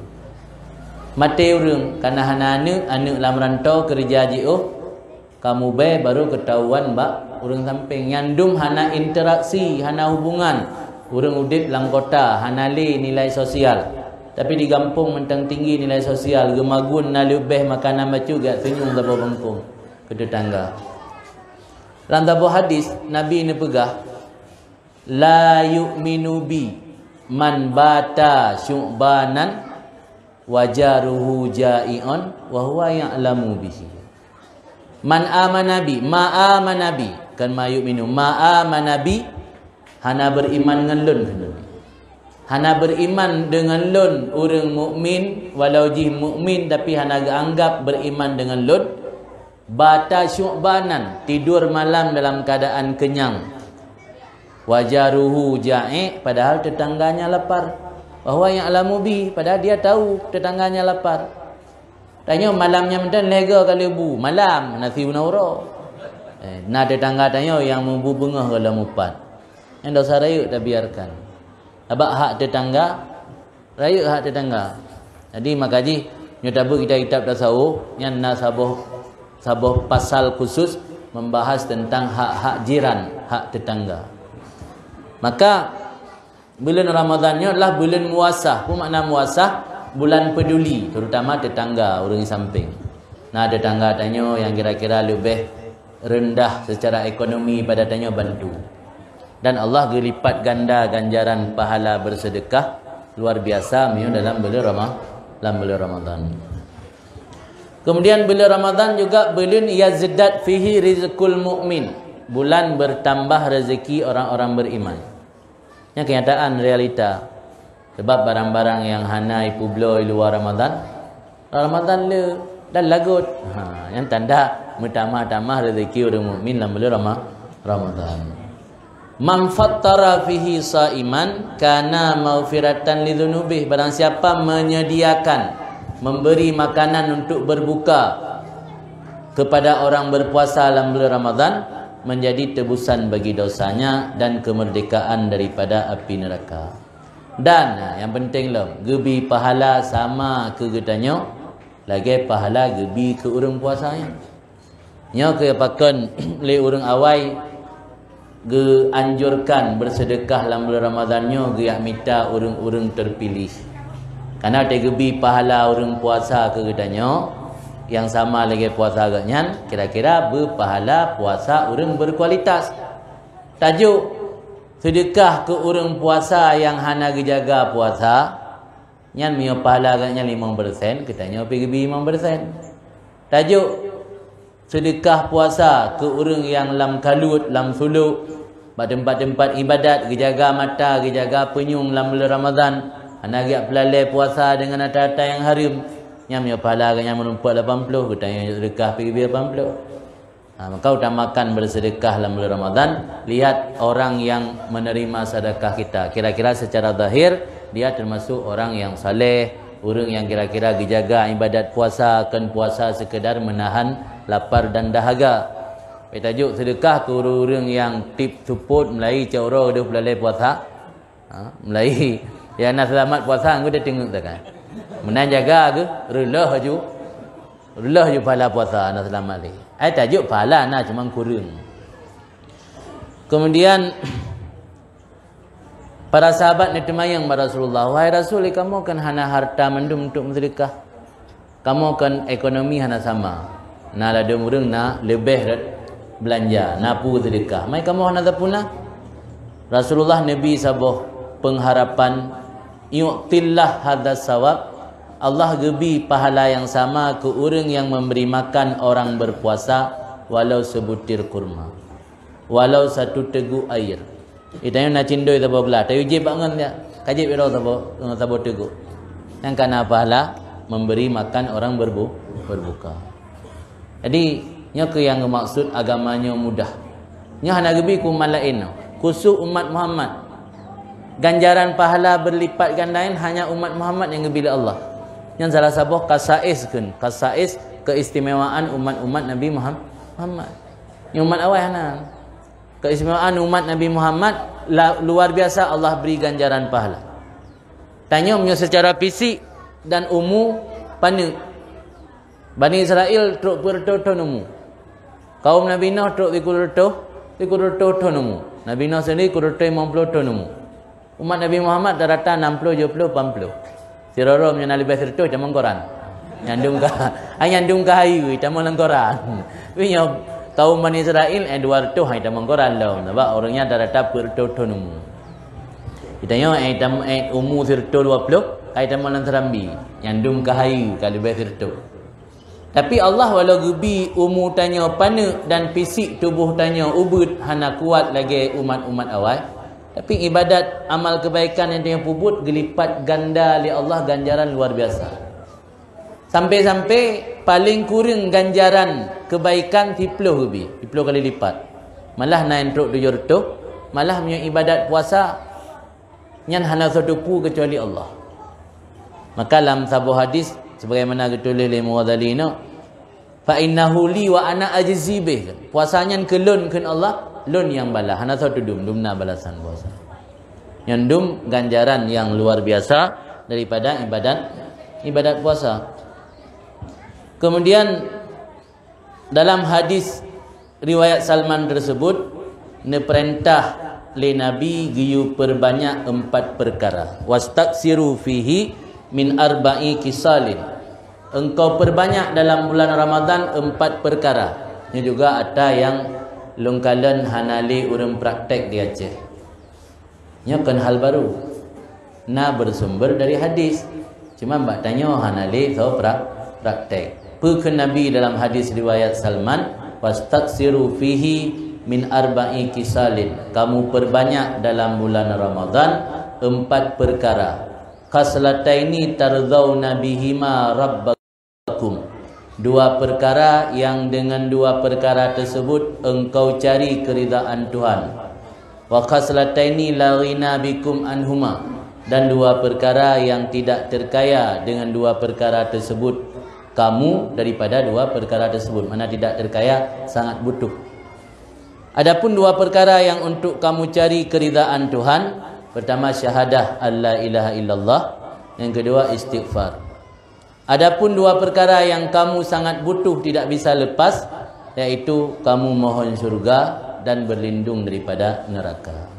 Mati orang karena hana anak lam rantau kerja jio kamu be baru ketahuan mbak orang samping nyandung hana interaksi hana hubungan orang udip lang kota hana li nilai sosial tapi di kampung mentang tinggi nilai sosial gemagun na lebih makanan macu gak senyum tabo bangkung ke tetangga. Dalam tabuh hadis Nabi ni pegah la yu'minu bi man bata syu'banan wajaruhu ja'i'un wa huwa ya'lamu bihi. Man amana bi, ma amana bi, kan ma yu'minu, ma amana bi, hana beriman dengan lun. Hana beriman dengan lun orang mukmin walau jih mukmin tapi hana anggap beriman dengan lun. Bata syu'banan, tidur malam dalam keadaan kenyang. Wajaruhu ja'i, padahal tetangganya lapar. Bahawa yang alamu bi, padahal dia tahu tetangganya lapar. Tanya malamnya mentan lega kali bu, malam nasi unauro. Nah tetangga tanya yang membu bengah kalau mupat. Yang dosa rayuk tak biarkan. Abak hak tetangga, rayuk hak tetangga. Jadi makaji nyotabu kita kitab tasawuf yang sabuh pasal khusus membahas tentang hak-hak jiran, hak tetangga. Maka bulan Ramadannya adalah bulan muasah. Apa makna muasah? Bulan peduli, terutama tetangga orang samping. Nah, tetangga tanya yang kira-kira lebih rendah secara ekonomi pada tanya bantu. Dan Allah gelipat ganda ganjaran pahala bersedekah luar biasa dalam bulan Ramadan. Kemudian bulan Ramadan juga bulan yazdat fihi rizqul mu'min. Bulan bertambah rezeki orang-orang beriman. Yang kenyataan realita. Sebab barang-barang yang hanai publoi luar Ramadan le dan lagut. Yang tanda bertambah-tambah rezeki orang mukmin dalam bulan Ramadan. Man fattara fihi saiman kana maghfiratan lidzunubih. Barang siapa menyediakan memberi makanan untuk berbuka kepada orang berpuasa dalam bulan Ramadan menjadi tebusan bagi dosanya dan kemerdekaan daripada api neraka. Dan yang penting lah, gebi pahala sama ke getanya lagi pahala gebi ke orang puasanya. Nya ke pakan le orang awai ge anjurkan bersedekah dalam bulan Ramadannya ge minta orang-orang terpilih. Karena ada gebi pahala orang puasa ke getanya yang sama lagi puasa agaknya kira-kira berpahala puasa orang berkualitas. Tajuk sedekah ke orang puasa yang hana gejaga puasa nyan mio pahala agaknya 5%, katanya pergi 5%. Tajuk sedekah puasa ke orang yang lam kalut, lam suluk, pada tempat-tempat ibadat, gejaga mata, gejaga penyung dalam bulan Ramadan, hana agak pelalai puasa dengan harta-harta yang haram. Yang punya pahala agaknya menumpak 80, katanya sedekah pergi 80. Maka utamakan bersedekah dalam bulan Ramadan. Lihat orang yang menerima sedekah kita. Kira-kira secara zahir dia termasuk orang yang saleh, orang yang kira-kira dijaga ibadat puasa, kan puasa sekedar menahan lapar dan dahaga. Tajuk sedekah ke orang yang tip support mulai cara dia pelalai puasa. Mulai yang nak selamat puasa aku dah tengok tak kan. Menan jaga ke relah ju pahala puasa nak selamat ni. Tajuk pahala nak cuma kurang. Kemudian para sahabat ni temayang kepada Rasulullah, wahai Rasul, kamu kan hana harta mendum untuk sedekah, kamu kan ekonomi hana sama, nak ada orang nak lebih belanja, nak pu sedekah, mai kamu hana tapuna. Rasulullah Nabi sabuh pengharapan yu'tillah hadas sawab Allah gebi pahala yang sama ke orang yang memberi makan orang berpuasa walau sebutir kurma, walau satu teguk air. Itanya nak cindoi tabo belah, tayu je bangun dia. Kajib iro tabo teguk. Yang kana pahala memberi makan orang berbuka. Jadi nya ke yang maksud agamanya mudah. Nya hana gebi ku malain. Khusus umat Muhammad. Ganjaran pahala berlipat gandain hanya umat Muhammad yang gebi Allah. Yang salah satu kasais keistimewaan umat-umat Nabi Muhammad. Yang umat awal hana. Keistimewaan umat Nabi Muhammad luar biasa, Allah beri ganjaran pahala. Tanya punya secara fisik dan umum pana. Bani Israel truk bertoto nemu. Kaum Nabi Nuh truk dikurto nemu. Nabi Nuh sendiri kurto 50 nemu. Umat Nabi Muhammad rata 60 70 80. Siroro punya nali besirto tamang Quran. Nyandung ka hayu tamang Quran. Punya kaum Bani Israel Edward tu hai tamang Quran lau. Sebab orangnya rata bertoto nemu. Itanya umur sirto 20 ai tamang Serambi. Nyandung ka hayu kali besirto. Tapi Allah walau gebi umur tanya pana dan fisik tubuh tanya ubud hana kuat lagi umat-umat awal. Tapi ibadat amal kebaikan yang tanya pubut gelipat ganda oleh Allah ganjaran luar biasa. Sampai-sampai paling kurang ganjaran kebaikan 10 kali lipat. Malah naik truk 700, malah punya ibadat puasa nyan hana satu kecuali Allah. Maka dalam sebuah hadis sebagaimana ditulis oleh Mughazali no, fa innahu li wa ana ajzi bih. Puasanya ke lun kan Allah, lun yang bala hana satu dumna balasan puasa. Yang dum ganjaran yang luar biasa daripada ibadat puasa. Kemudian dalam hadis riwayat Salman tersebut ne perintah le Nabi giyu perbanyak 4 perkara. Wastaksiru fihi min arba'i kisalin. Engkau perbanyak dalam bulan Ramadan 4 perkara. Ini juga ada yang longkalan hanali urang praktek di Aceh. Nya kan hal baru. Na bersumber dari hadis. Cuma mbak tanya hanali so praktek. Pekan Nabi dalam hadis riwayat Salman, wastaksiru fihi min arba'i kisalin. Kamu perbanyak dalam bulan Ramadan 4 perkara. Khaslataini tardzauna bihima rabbakum. 2 perkara yang dengan 2 perkara tersebut engkau cari keridaan Tuhan. Wa khaslataini la ghina bikum anhuma. Dan 2 perkara yang tidak terkaya dengan 2 perkara tersebut kamu daripada 2 perkara tersebut. Mana tidak terkaya, sangat butuh. Adapun 2 perkara yang untuk kamu cari keridaan Tuhan, pertama syahadah alla ilaha illallah, yang kedua istighfar. Adapun 2 perkara yang kamu sangat butuh tidak bisa lepas, yaitu kamu mohon syurga dan berlindung daripada neraka.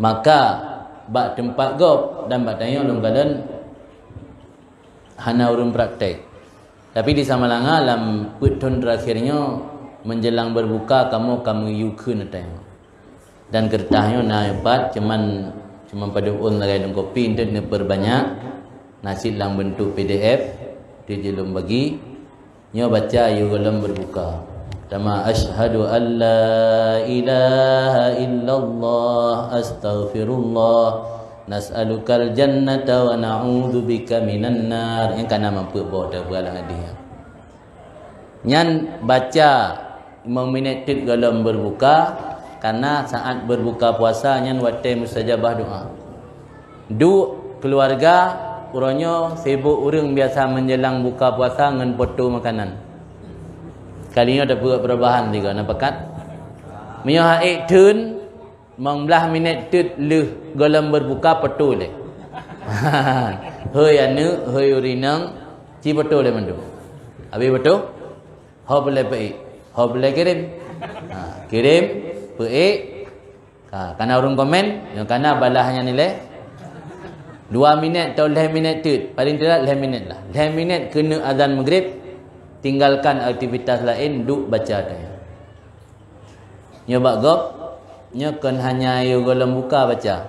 Maka bak tempat gop dan bak tanya ulun kadan hana urun praktek. Tapi di Samalanga dalam tahun terakhirnya menjelang berbuka kamu yukun tanya. Dan kertasnya na hebat cuman pada un lagi dengan kopi itu ne perbanyak nasi dalam bentuk PDF dia jelum bagi nyo baca you dalam berbuka. Pertama asyhadu an la ilaha illallah astaghfirullah nas'alukal jannata wa na'udzubika minan nar. Yang kana mampu bawa dah beralang dia. Nyan baca 5 minit tit dalam berbuka karena saat berbuka puasa nyan wate mustajabah doa. Keluarga uronyo sibuk urang biasa menjelang buka puasa ngan foto makanan. Kalinya ada buat perubahan juga nampakat. Menyo haik tun 15 minit tut leh dalam berbuka foto le. Hoi anu hoi urinang ci foto le mandu. Abi foto ho boleh baik. Ho boleh kirim. Kirim baik. Kana urang komen yang kana balahnya nilai 2 minit atau 5 minit tut. Paling tidak 5 minit lah. 5 minit kena azan maghrib. Tinggalkan aktivitas lain, duk baca tanya. Nyo bak gop, nyo kan hanya yo golem buka baca.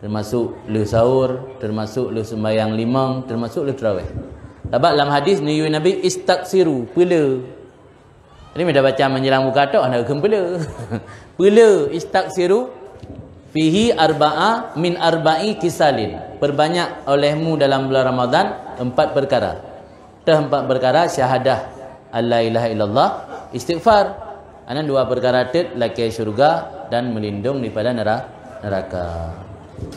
termasuk le sahur, termasuk le sembahyang limang, termasuk le tarawih. Sebab dalam hadis ni Nabi istaksiru, pela. Ini dah baca menjelang buka tok nak kempela. Pela istaksiru fihi arba'a min arba'i kisalin. Perbanyak olehmu dalam bulan Ramadan 4 perkara. 4 perkara syahadah alla ilaha illallah, istighfar. Anan 2 perkara tet laki syurga dan melindung daripada neraka.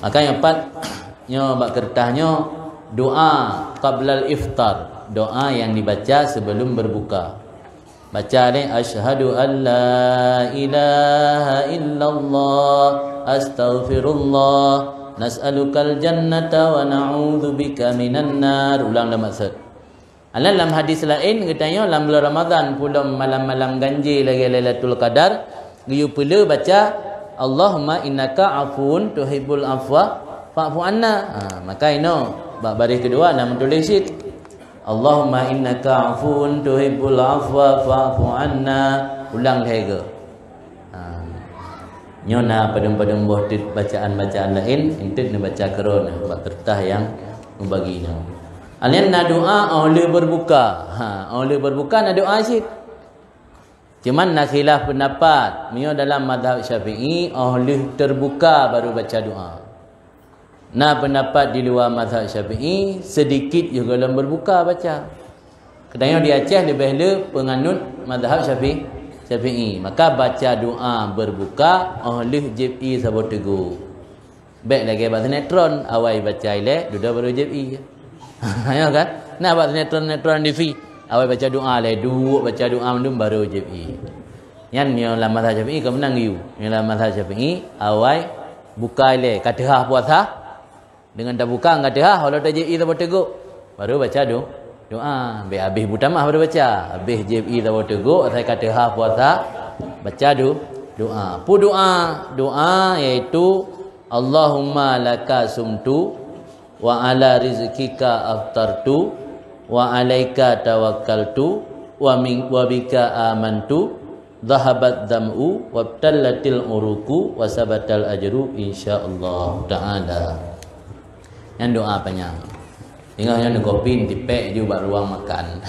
Maka yang 4-nya bab kertasnya doa qablal iftar, doa yang dibaca sebelum berbuka. Baca ni asyhadu an la ilaha illallah astaghfirullah nas'alukal jannata wa na'udzubika minan nar. Ulang dalam maksud. Dalam hadis lain katanya dalam bulan Ramadan pula malam-malam ganjil lagi Lailatul Qadar, you perlu baca Allahumma innaka afuun tuhibbul afwa fa'fu anna. Maka ino baris kedua nak tulis it Allahumma innaka afuun tuhibbul afwa fa'fu anna. Ulang lagi. Nyona padam-padam buah bacaan-bacaan lain entet nak baca kerana bab kertas yang membaginya. Alian nak doa oleh berbuka. Oleh berbuka nak doa syid. Cuman nak khilaf pendapat. Mio dalam mazhab Syafi'i oleh terbuka baru baca doa. Nah pendapat di luar mazhab Syafi'i sedikit juga dalam berbuka baca. Kedanya di Aceh lebih le penganut mazhab Syafi'i. Maka baca doa berbuka oleh JPI sabo teguh. Baik lagi bahasa netron awal baca ile duduk baru JPI. Ya kan? Nak buat sinetron TV. Awal baca doa le, duduk baca doa mendum baru JPI. Yang ni dalam mazhab Syafi'i kau menang you. Yang dalam mazhab Syafi'i awal buka le katehah puasa. Dengan dah buka kata kalau dah JPI tak teguk baru baca doa. Habis butamah baru baca. Habis JPI tak teguk saya katehah puasa baca doa. Pu doa iaitu Allahumma laka sumtu wa ala rizkika aftartu wa alaika tawakkaltu wa bika amantu dhahabat dam'u wabtallatil uruku wa sabatal ajru insyaallah taala. Yang doa panjang. Tinggalnya kopi dipek juga ruang makan.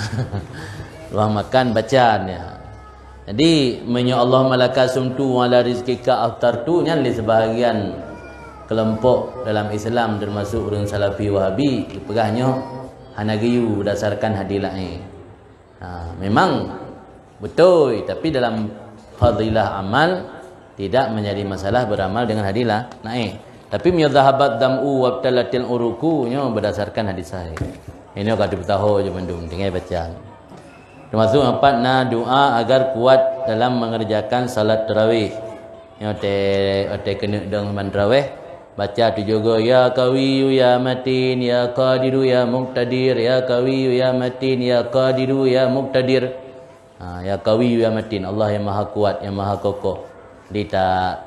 Ruang makan bacaannya. Jadi menyo Allahumma laka sumtu wa ala rizkika aftartu nya li sebahagian kelompok dalam Islam termasuk orang Salafi Wahabi pegahnya hanagiyu berdasarkan hadis lain. Memang betul tapi dalam fadilah amal tidak menjadi masalah beramal dengan hadis lain. Tapi miyadhahabat dam'u wabtalatil uruku nya berdasarkan hadis sahih. Ini kata tahu je bandung tinggal baca. Termasuk 4 na doa agar kuat dalam mengerjakan salat tarawih. Yang te kena dengan tarawih baca tu juga ya qawiyu ya matin ya qadiru ya muqtadir ya qawiyu ya matin ya qadiru ya muqtadir. Ya qawiyu ya matin, Allah yang maha kuat yang maha kokoh. Dia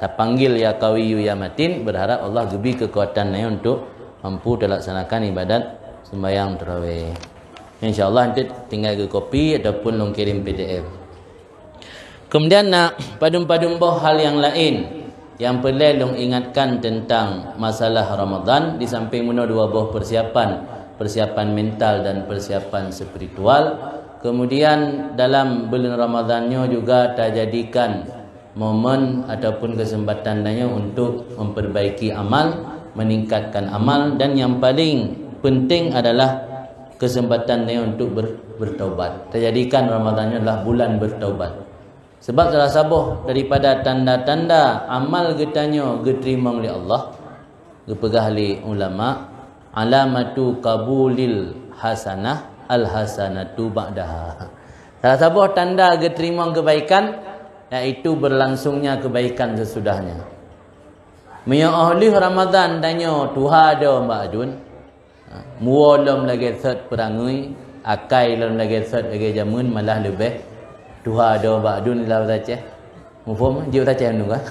tak panggil ya qawiyu ya matin, berharap Allah beri kekuatannya untuk mampu melaksanakan ibadat sembahyang tarawih. Insya-Allah nanti tinggal ke kopi ataupun long kirim PDF. Kemudian nak padum-padum hal yang lain yang perlu long ingatkan tentang masalah Ramadan di samping mana 2 buah persiapan mental dan persiapan spiritual. Kemudian dalam bulan Ramadannya juga terjadikan momen ataupun kesempatannya untuk memperbaiki amal, meningkatkan amal, dan yang paling penting adalah kesempatannya untuk bertaubat. Terjadikan Ramadannya adalah bulan bertaubat. Sebab salah satu daripada tanda-tanda amal getanya diterima oleh Allah, dipegah oleh ulama, alamatu qabulil hasanah al hasanatu ba'daha. Salah satu tanda diterima kebaikan iaitu berlangsungnya kebaikan sesudahnya. Mia ahli Ramadan danyo Tuhan ada Mbak Adun. Mualam lagi set perangai, akai dalam lagi set lagi jamun malah lebih Tuhan ada Mbak Adun dalam Aceh. Mufhum je Aceh nu kan.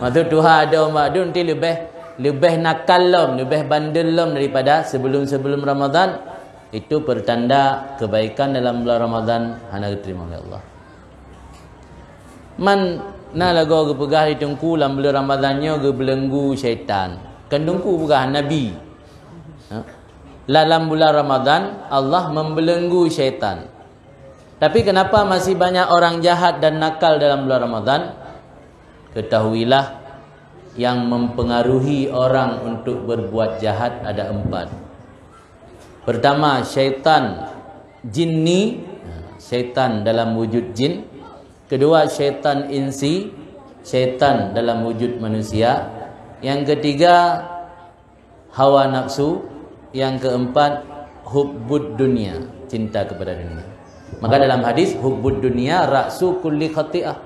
Maksud Tuhan ada Mbak Adun ti lebih nakal lebih bandel daripada sebelum Ramadan. Itu pertanda kebaikan dalam bulan Ramadan hana diterima oleh Allah. Man na lagu ke pegah ditungku dalam bulan Ramadannya ke belenggu syaitan. Kandungku bukan Nabi. Dalam bulan Ramadan Allah membelenggu syaitan. Tapi kenapa masih banyak orang jahat dan nakal dalam bulan Ramadan? Ketahuilah, yang mempengaruhi orang untuk berbuat jahat ada 4. Pertama, syaitan jinni, syaitan dalam wujud jin. Kedua, syaitan insi, syaitan dalam wujud manusia. Yang ketiga, hawa nafsu. Yang keempat, hubbud dunia, cinta kepada dunia. Maka dalam hadis, hubbud dunia ra'su kulli khati'ah.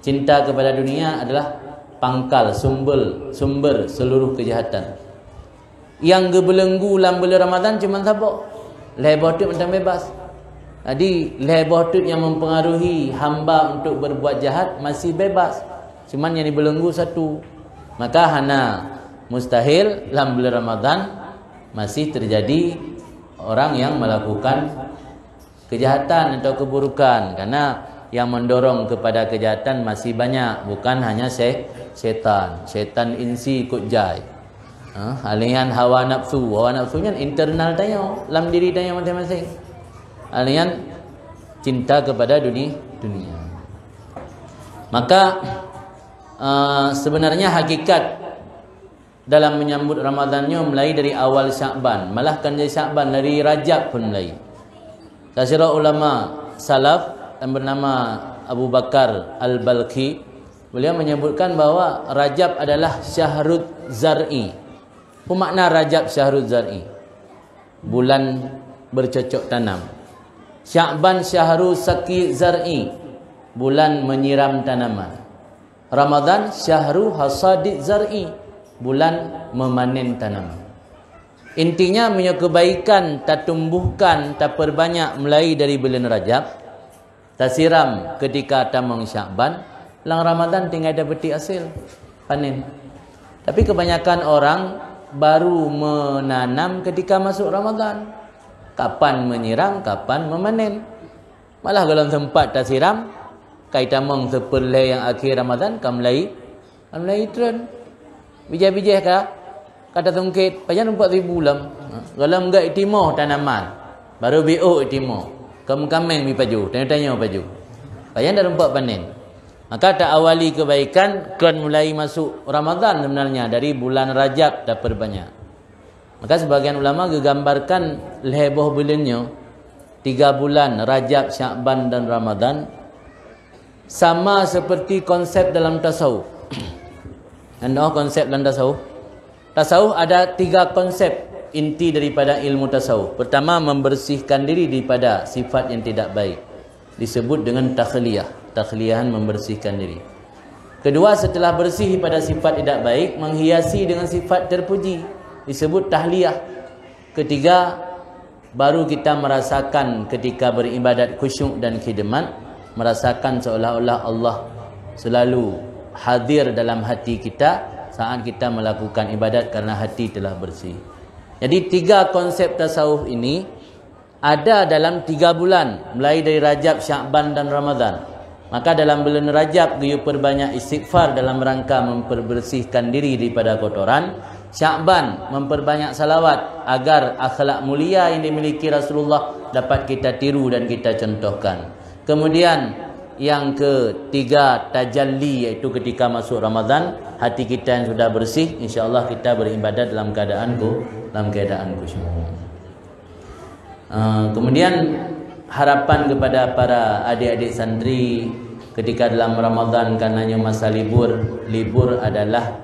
Cinta kepada dunia adalah pangkal, sumber seluruh kejahatan. Yang gebelenggu dalam bulan Ramadan cuma sabuk. Lebah tu macam bebas. Jadi lebah tu yang mempengaruhi hamba untuk berbuat jahat masih bebas. Cuman yang dibelenggu satu. Maka hana mustahil dalam bulan Ramadan masih terjadi orang yang melakukan kejahatan atau keburukan, karena yang mendorong kepada kejahatan masih banyak, bukan hanya syaitan insi ikut jai. Alian hawa nafsunya internal tanya, dalam diri tanya masing-masing. Alian cinta kepada dunia. Maka sebenarnya hakikat dalam menyambut Ramadannya mulai dari awal Sya'ban, malah kan dari Sya'ban, dari Rajab pun mulai. Kasirah ulama salaf yang bernama Abu Bakar Al-Balqi, beliau menyebutkan bahawa Rajab adalah syahrul zar'i. Apa makna Rajab syahrul zar'i? Bulan bercocok tanam. Sya'ban syahrul saqi zar'i, bulan menyiram tanaman. Ramadan syahrul hasadid zar'i, bulan memanen tanaman. Intinya punya kebaikan tak tumbuhkan, tak perbanyak mulai dari bulan Rajab, tak siram ketika tamang Sya'ban, lang Ramadan tinggal ada petik hasil panen. Tapi kebanyakan orang baru menanam ketika masuk Ramadan. Kapan menyiram, kapan memanen. Malah kalau tempat tak siram, kai tamang seperlai yang akhir Ramadan kam mulai trend. Bijai-bijai kata tungkit pajan 4,000 lam. Kalau enggak itimoh tanaman, baru BO itimoh. Kamu-kameng mi paju, tanya-tanya paju. Pajan dah rumpak panen. Maka tak awali kebaikan kan mulai masuk Ramadan sebenarnya dari bulan Rajab dah perbanyak. Maka sebagian ulama gegambarkan leboh bulannya 3 bulan Rajab, Sya'ban dan Ramadan sama seperti konsep dalam tasawuf. Anda konsep dalam tasawuf? Tasawuf ada 3 konsep inti daripada ilmu tasawuf. Pertama, membersihkan diri daripada sifat yang tidak baik, disebut dengan takhliyah. Takhliyahan membersihkan diri. Kedua, setelah bersih pada sifat tidak baik, menghiasi dengan sifat terpuji, disebut tahliyah. Ketiga, baru kita merasakan ketika beribadat khusyuk dan khidmat, merasakan seolah-olah Allah selalu hadir dalam hati kita saat kita melakukan ibadat karena hati telah bersih. Jadi 3 konsep tasawuf ini ada dalam 3 bulan, mulai dari Rajab, Sya'ban dan Ramadan. Maka dalam bulan Rajab dia perbanyak istighfar dalam rangka memperbersihkan diri daripada kotoran. Sya'ban memperbanyak salawat agar akhlak mulia yang dimiliki Rasulullah dapat kita tiru dan kita contohkan. Kemudian yang ketiga, tajalli, iaitu ketika masuk Ramadan hati kita yang sudah bersih, insya-Allah kita beribadat dalam keadaan khusyuk. Kemudian harapan kepada para adik-adik santri ketika dalam Ramadan, karenanya masa libur adalah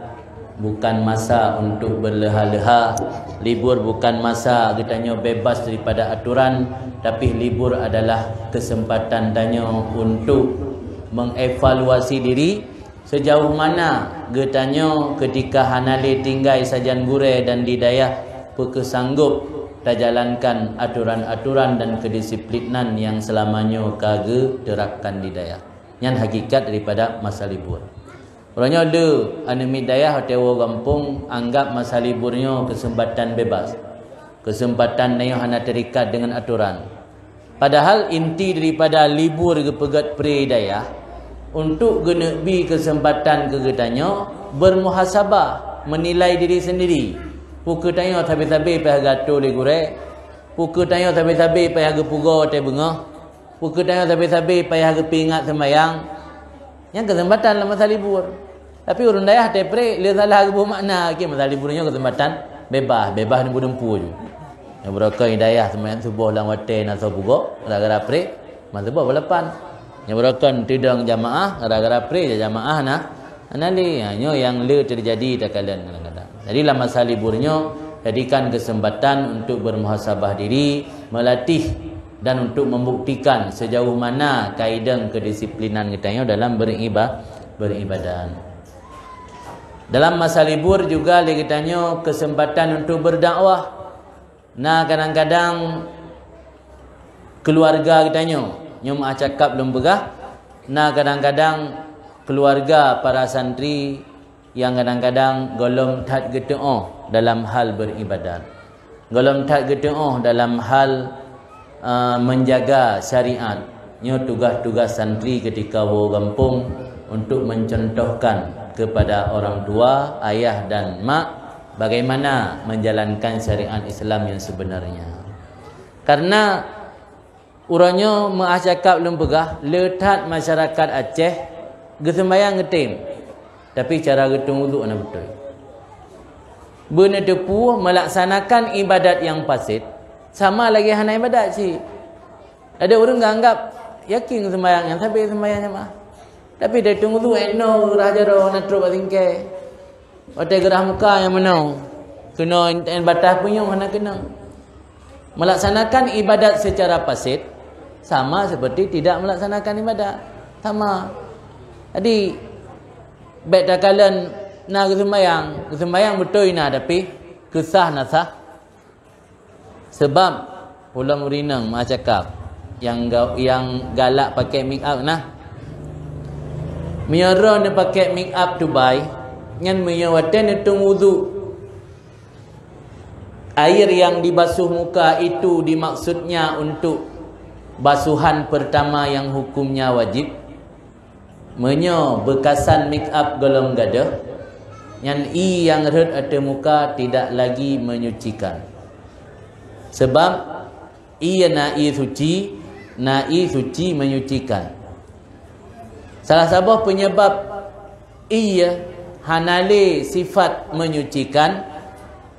bukan masa untuk berleha-leha. Libur bukan masa katanya bebas daripada aturan, tapi libur adalah kesempatan tanya untuk mengevaluasi diri sejauh mana katanya ketika hanale tinggal sajan gure dan didayah pekesanggup tak jalankan aturan-aturan dan kedisiplinan yang selamanya kage terapkan di daya. Yang hakikat daripada masa libur. Orangnya ada anemi daya hotel kampung anggap masa liburnya kesempatan bebas. Kesempatan yang hanya terikat dengan aturan. Padahal inti daripada libur ke pegat pre daya untuk genebi kesempatan kegetanya bermuhasabah. menilai diri sendiri. Puka tanya tabi-tabi payah gato le gure. Puka tanya tabi-tabi payah ge pugo te bengah. Puka tanya tabi-tabi payah ge pingat sembayang. Yang kesempatan lah masa libur. Tapi urun dayah te pre le salah ge bermakna ke masa liburnya kesempatan bebas ni budempu je. Yang beraka hidayah sembahyang subuh lang wate na so pugo gara-gara pre masa subuh balapan. Yang beraka tidang jamaah gara-gara pre jamaah na anali nyo yang le terjadi tak kalian kadang-kadang. Jadi dalam masa liburnya jadikan kesempatan untuk bermuhasabah diri, melatih dan untuk membuktikan sejauh mana kaedah kedisiplinan kita dalam beribadah. Dalam masa libur juga kita kesempatan untuk berdakwah. Nah kadang-kadang keluarga kita nyo cakap belum begah. Nah kadang-kadang keluarga para santri yang kadang-kadang golom tat geteoh dalam hal beribadat. Golom tat geteoh dalam hal menjaga syariat. Nyo tugas-tugas santri ketika wo kampung untuk mencontohkan kepada orang tua, ayah dan mak bagaimana menjalankan syariat Islam yang sebenarnya. Karena urangnya cakap belum begah letat masyarakat Aceh gesembayang getim. Tapi cara getung wuduk nak betul. Benda tepu melaksanakan ibadat yang fasid sama lagi hana ibadat si. Ada orang anggap yakin sembahyang yang tapi sembahyangnya mah. Tapi dia tunggu tu no raja ro nak terus tingkai. Otak gerah muka yang menang. Kena batas punya mana kena. Melaksanakan ibadat secara fasid sama seperti tidak melaksanakan ibadat. Sama. Jadi baik tak kalian nak kesembayang betul ina tapi kesah nasah. Sebab ulam urinang mak cakap yang galak pakai make up nah. Miara ni pakai make up Dubai ngan menyawatan itu wudu. Air yang dibasuh muka itu dimaksudnya untuk basuhan pertama yang hukumnya wajib. Menyo bekasan make up golong gadah yang red ada muka tidak lagi menyucikan. Sebab na'i suci menyucikan. Salah satu penyebab hanale sifat menyucikan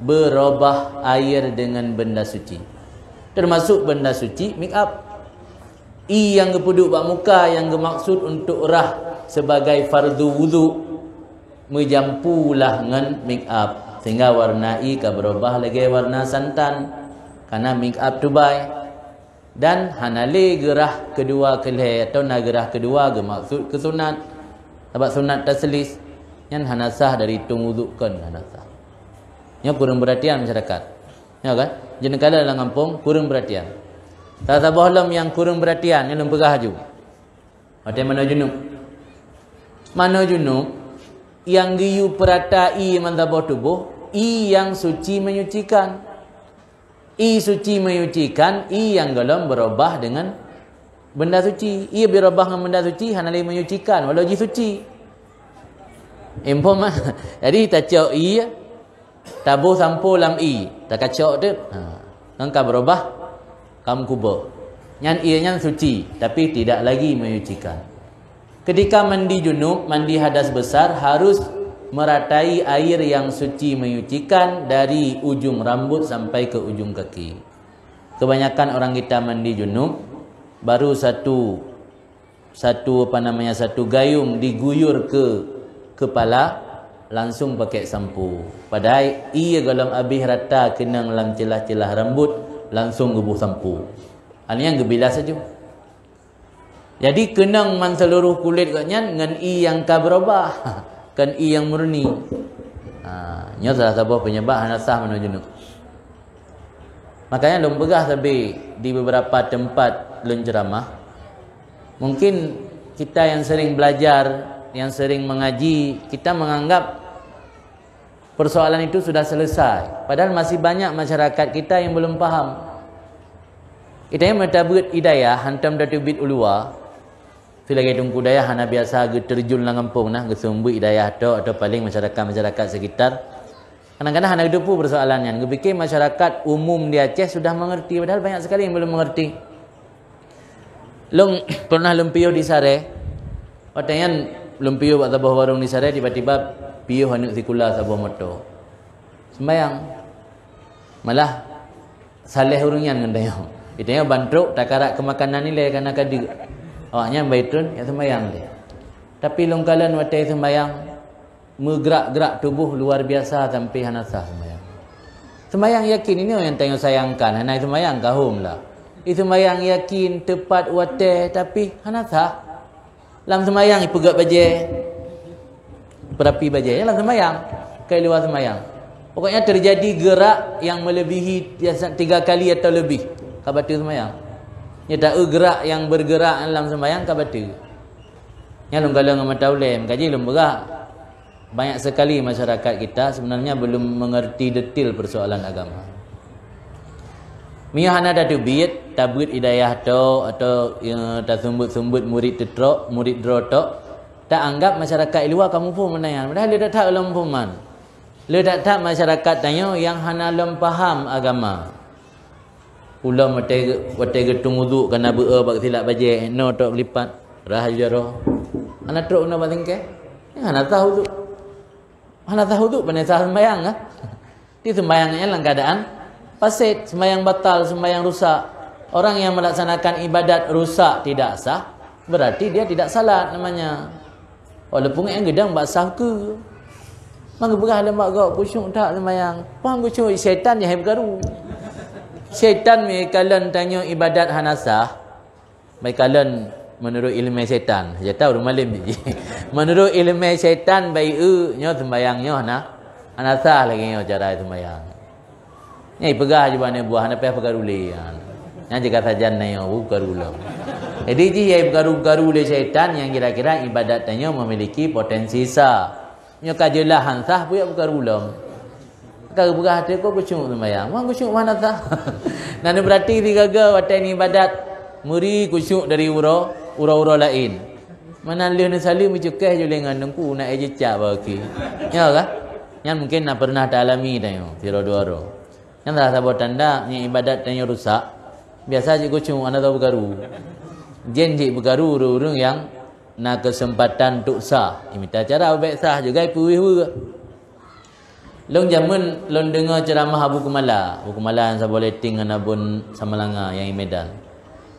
berubah air dengan benda suci. Termasuk benda suci make up. Yang kepuduk bak muka yang bermaksud untuk rah sebagai fardu wudu menjampulah dengan make up sehingga warna ka berubah lagi warna santan karena make up Dubai. Dan hanale gerah kedua kelih atau gerah kedua bermaksud kesunat sebab sunat taslis yang hanasah dari tung wudukkan hanasah. Nya kurang perhatian masyarakat. Ya kan? Jadi kala dalam kampung kurang perhatian. Tak sabah lam yang kurang perhatian yang lempegah ju. Ada mana junub? Mana junub yang giyu peratai mantabah tubuh, yang suci menyucikan. Suci menyucikan, yang golong berubah dengan benda suci. Berubah dengan benda suci, hanali menyucikan walau ji suci. Impom jadi tak cok tabuh sampo lam tak kacok tu. Engkau berubah kamu kubur. Yang ianya suci tapi tidak lagi menyucikan. Ketika mandi junub, mandi hadas besar harus meratai air yang suci menyucikan dari ujung rambut sampai ke ujung kaki. Kebanyakan orang kita mandi junub baru satu gayung diguyur ke kepala langsung pakai sampo. Padahal ia galam habis rata kena dalam celah-celah rambut langsung gebuh sampo. Ini yang gebilas saja. Jadi kenang man seluruh kulit katnya dengan yang ka berubah. Kan yang murni. Nya salah satu penyebab hanasah menuju junub. Makanya lum begah tapi di beberapa tempat lun ceramah. Mungkin kita yang sering belajar, yang sering mengaji, kita menganggap persoalan itu sudah selesai. Padahal masih banyak masyarakat kita yang belum faham. Kita yang mentabut hidayah hantam Datuk Bid Ulua. Tu lagi tunggu daya hana biasa ge terjun lang kampung nah ge sumbui daya atau paling masyarakat sekitar. Kadang-kadang hana depu persoalannya. Ge fikir masyarakat umum di Aceh sudah mengerti padahal banyak sekali yang belum mengerti. Long pernah lumpiuh di Sare. Watangan lumpiuh buat sebuah warung di Sare tiba-tiba piuh anu sikula sebuah motor. Sembayang. Malah saleh urungan ngendayong. Itanya bantruk takarak kemakanan nilai karena kadi. Awaknya baitun ya sembayang dia. Tapi longkalan watai sembayang menggerak-gerak tubuh luar biasa sampai hanasah sembayang. Sembayang yakin ini yang tengok sayangkan. Hanai sembayang kahum lah. Itu sembayang yakin tepat watai tapi hanasah. Lam sembayang ipegak baje. Berapi baje. Lam sembayang. Kai luar sembayang. Pokoknya terjadi gerak yang melebihi 3 kali atau lebih. Kabatu sembayang. Nya tak gerak yang bergerak dalam sembahyang ka batu. Nya lunggalang mata ulem kaji lum berak. Banyak sekali masyarakat kita sebenarnya belum mengerti detail persoalan agama. Mia hana datu biat tabut hidayah atau ta sumbut murid tetrok, murid drotok tak anggap masyarakat luar kamu pun menayan. Padahal dia tak lem puman. Le tak masyarakat tanya yang hana lem faham agama. Ulam watai getung wudu kena bea bak silap baje no tok lipat rahajaro ana truk no batingke ana tahu tu panai sembayang ah di sembayangnya dalam keadaan fasid, sembayang batal, sembayang rusak. Orang yang melaksanakan ibadat rusak tidak sah berarti dia tidak salat namanya. Walaupun yang gedang bak sah ke mangga berah lemak gak kusyuk tak sembayang pang kusyuk syaitan yang bergaru. Syaitan merekalan tanya ibadat hanasah. Merekalan menurut ilmu syaitan. Saya tahu rumah malam ni. Menurut ilmu syaitan baik nyo sembayangnya hanasah lagi nyo cara sembayang. Nyai pegah je bana buah hana payah pegarule. Nya jaga sajan nyo pegarulo. Jadi ji ai pegaru-garu le syaitan yang kira-kira ibadat tanya memiliki potensi sah. Nyo kajelah hansah puya pegarulo. Kalau berah hati kau kucung sembahyang. Wang kucung mana tak? Nana berarti digaga watai ni ibadat muri kucung dari ura lain. Mana leh ni salim mencukeh je lengan nengku nak ejecak bagi. Ya kah? Yang mungkin nak pernah tak alami tanya tiro duaro. Yang tak sabar tanda ni ibadat tanya rusak. Biasa je kucung anda tahu bergaru. Jen je bergaru urung yang nak kesempatan untuk sah. Imita cara baik sah juga ipu. Long zaman long dengar ceramah Abu Kumala yang saya boleh tinggal nabun Samalanga yang Medan.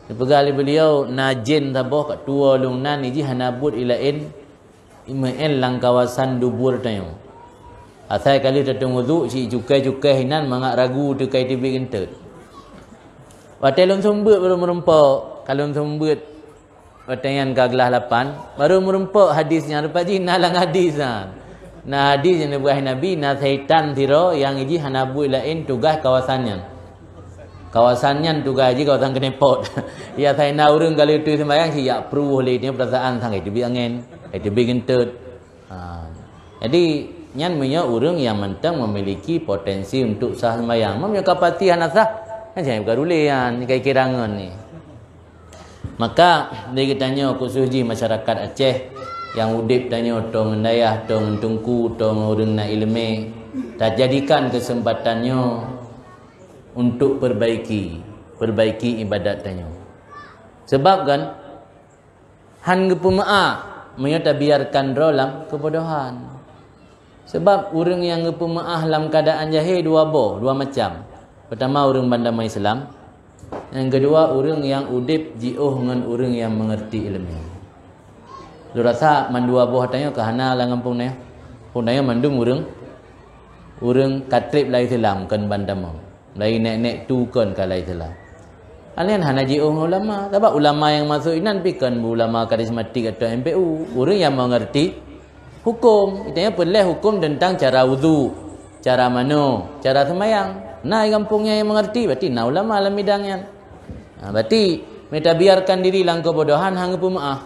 Dipegali beliau najin tabah kat tua long nan iji hanabut ilain imain lang kawasan dubur tayo. Asai kali datang wudu si cukai hinan mangak ragu tu kai tibi gentet. Watai long sombut baru merempak, kalau sombut wataian ka gelah 8 baru merempak hadisnya rupa ji nalang hadisan. Nah hadis yang dibuat Nabi na syaitan tiro yang iji hanabu lain tugas kawasannya tugas iji kawasan kenepot. Ya saya na urang kali tu sembahyang si ya pruh le ni perasaan sangai tibi angin tibi gentut. Jadi nyan punya urang yang mentang memiliki potensi untuk sah sembahyang mempunyai kapasiti hanasah kan jangan garulean ni kai kirangan ni. Maka dia tanya khusus ji masyarakat Aceh yang udip tanya tong mendayah tong tungku tong urang na ilmu tak jadikan kesempatannya untuk perbaiki ibadat tanya. Sebab kan han gepemaah menyata biarkan rolam kebodohan. Sebab urang yang gepemaah dalam keadaan jahil dua macam. Pertama urang bandama Islam, yang kedua urang yang udip jiuh dengan urang yang mengerti ilmu. Lu rasa mandua buah tanya ke hana lah ngampung ni. Pun tanya mandum urang katrip lai Islam kan bandama. Lai nek tu kan kalai Islam. Alian hana jiuh ulama. Sebab ulama yang masuk inan pikan ulama karismatik atau MPU. Urang yang mengerti hukum. Itanya pelih hukum tentang cara wudu, cara mano, cara sembahyang. Nah, kampungnya yang mengerti berarti nah ulama dalam bidangnya. Berarti mereka biarkan diri lang kebodohan hang pemaah.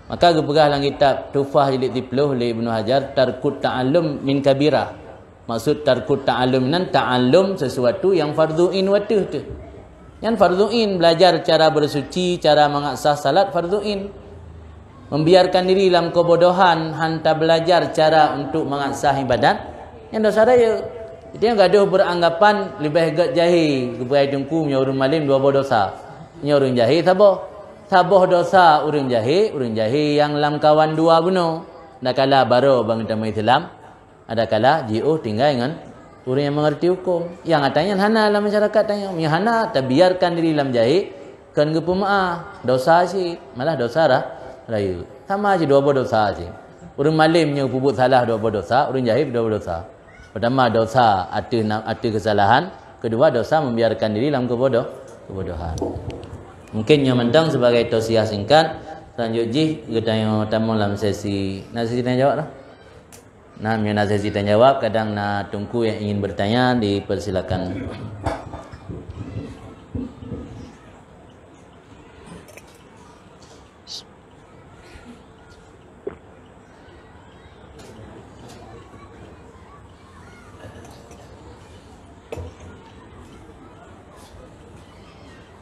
Maka gepegah dalam kitab Tufah jilid 10 oleh Ibnu Hajar tarkut ta'allum min kabirah. Maksud tarkut ta'allum nan ta'allum sesuatu yang fardu in watuh tu. Yang fardu'in, belajar cara bersuci, cara mengaksah salat fardu'in. Membiarkan diri dalam kebodohan, hantar belajar cara untuk mengaksah ibadat, yang dosa raya. Jadi yang gaduh beranggapan lebih agak jahil, kebai tungku punya urang malim dua dosa. Nya urang jahil saboh. Saboh dosa urang jahil yang lam kawan dua bunuh. Ada kala baru bang damai Islam, ada kala jiu tinggal dengan orang yang mengerti hukum. Yang katanya hana dalam masyarakat tanya, yang hana terbiarkan diri dalam jahil kan ke pemaaf, dosa sih, malah dosa raya. Sama aja dua dosa aja. Orang malimnya puput salah dua dosa, orang jahil dua dosa. Pertama dosa ada kesalahan, kedua dosa membiarkan diri dalam kebodohan. Mungkin yang mentang sebagai tausiah singkat, selanjutnya kita yang tamu dalam sesi tanya jawab lah. Nah, nak sesi tanya jawab, kadang nak tunggu yang ingin bertanya dipersilakan.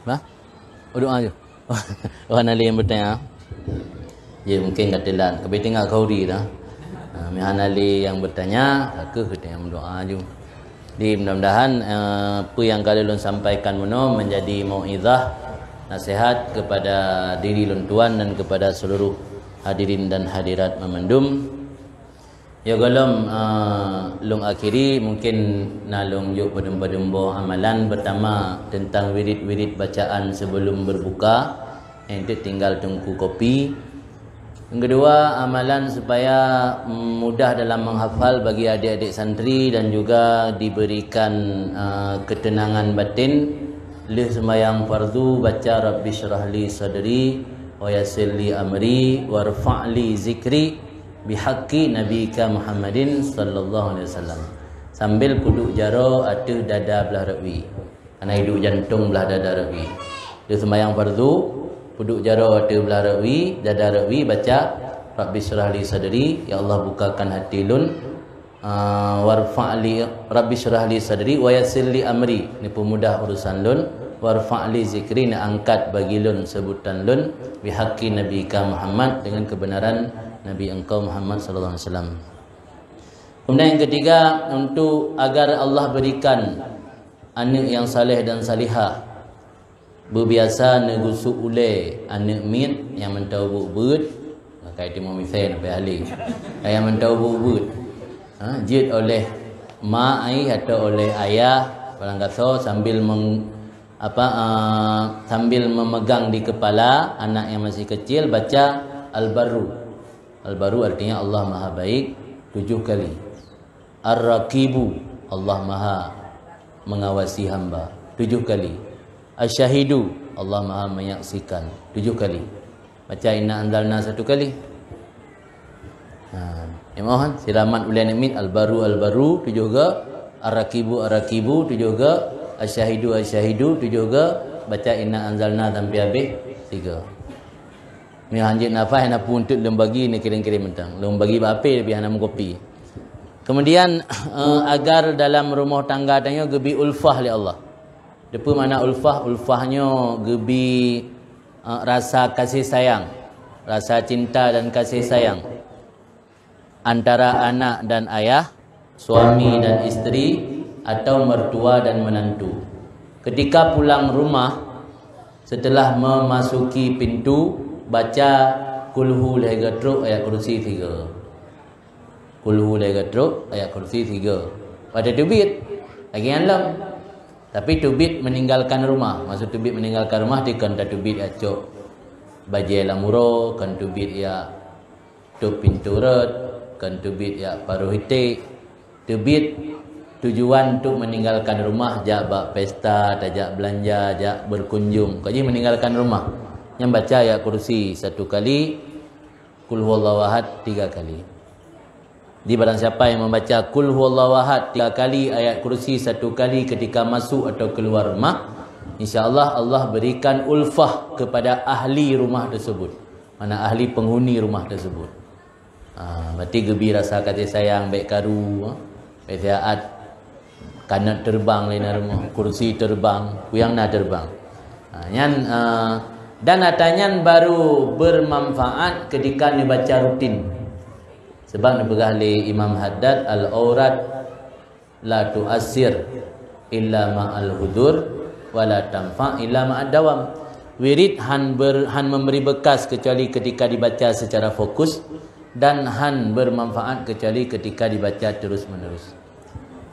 Bah, doa aja. Orang yang bertanya, ya mungkin katalah, tapi tinggal kau di dah. Mihanali yang bertanya, aku yang berdoa aja. Di mudah-mudahan apa yang kalian sampaikan menjadi mauizah, nasihat kepada diri lun tuan dan kepada seluruh hadirin dan hadirat memendum. Ya golom long akhiri mungkin nalong yuk pedem-pedembo amalan pertama tentang wirid-wirid bacaan sebelum berbuka, yang itu tinggal tunggu kopi. Yang kedua, amalan supaya mudah dalam menghafal bagi adik-adik santri dan juga diberikan ketenangan batin. Lih sembahyang fardu baca Rabbi syrah li sadri wa yassir li amri warfa'li zikri bihaqqi nabika Muhammadin sallallahu alaihi wasallam. Sambil puduk jaro atuh dada belah rawi. Karena hidup jantung belah dada rawi. Dia sembahyang fardu, puduk jaro atuh belah rawi, dada rawi baca Rabbi syrah li sadri, ya Allah bukakan hati lun. Warfa'li Rabbi syrah li sadri wa yassir li amri, ni pemudah urusan lun. Warfa'li zikri, ni angkat bagi lun sebutan lun bihaqqi nabika Muhammad, dengan kebenaran Nabi engkau Muhammad sallallahu alaihi wasallam. Kemudian yang ketiga, untuk agar Allah berikan anak yang saleh dan salihah, berbiasa negusuk ule anak mit yang mentau bubut, kai timo misai sampai ahli. Yang mentau bubut, jid oleh mak ai atau oleh ayah, barang kata sambil sambil memegang di kepala anak yang masih kecil baca al-barru. Al-Baru artinya Allah Maha Baik 7 kali. Ar-Raqibu, Allah Maha mengawasi hamba 7 kali. Asy-Syahidu, Allah Maha menyaksikan 7 kali. Baca inna anzalna 1 kali. Ya mohon siraman ulian mit al-Baru 7 ke, Ar-Raqibu 7 ke, Asy-Syahidu 7 ke, baca inna anzalna sampai habis 3. Ni hanjit nafas nak pun untuk lembagi ni kirim-kirim mentang. Lembagi apa lebih nak kopi. Kemudian agar dalam rumah tangga tanya gebi ulfah li Allah. Depa mana ulfah? Ulfahnya gebi rasa kasih sayang, rasa cinta dan kasih sayang antara anak dan ayah, suami dan isteri, atau mertua dan menantu. Ketika pulang rumah, setelah memasuki pintu, baca kulhu legatruk ayat kursi 3. Kulhu legatruk ayat kursi 3. Pada tubit lagi alam. Tapi tubit meninggalkan rumah. Maksud tubit meninggalkan rumah dia kan tubit acok bajai lamuro, kan tubit ya tup pintu red, kan tubit ya paruh hitik. Tubit tujuan untuk meninggalkan rumah, jak bak pesta, tajak belanja, jak berkunjung. Kau je meninggalkan rumah. Yang baca ayat kursi 1 kali, Qul huwallahu ahad 3 kali. Di barang siapa yang membaca Qul huwallahu ahad 3 kali, ayat kursi 1 kali ketika masuk atau keluar rumah, insya-Allah Allah berikan ulfah kepada ahli rumah tersebut. Mana ahli penghuni rumah tersebut. Berarti gebi rasa kasih sayang baik karu, baik saat kanat terbang lain rumah, kursi terbang, kuyang nak terbang. Dan atanyan baru bermanfaat ketika dibaca rutin. Sebab dibegah oleh Imam Haddad, al-aurat la tu'assir illa ma'al hudur wa la tanfa' illa ma'ad dawam. Wirid han memberi bekas kecuali ketika dibaca secara fokus, dan han bermanfaat kecuali ketika dibaca terus menerus.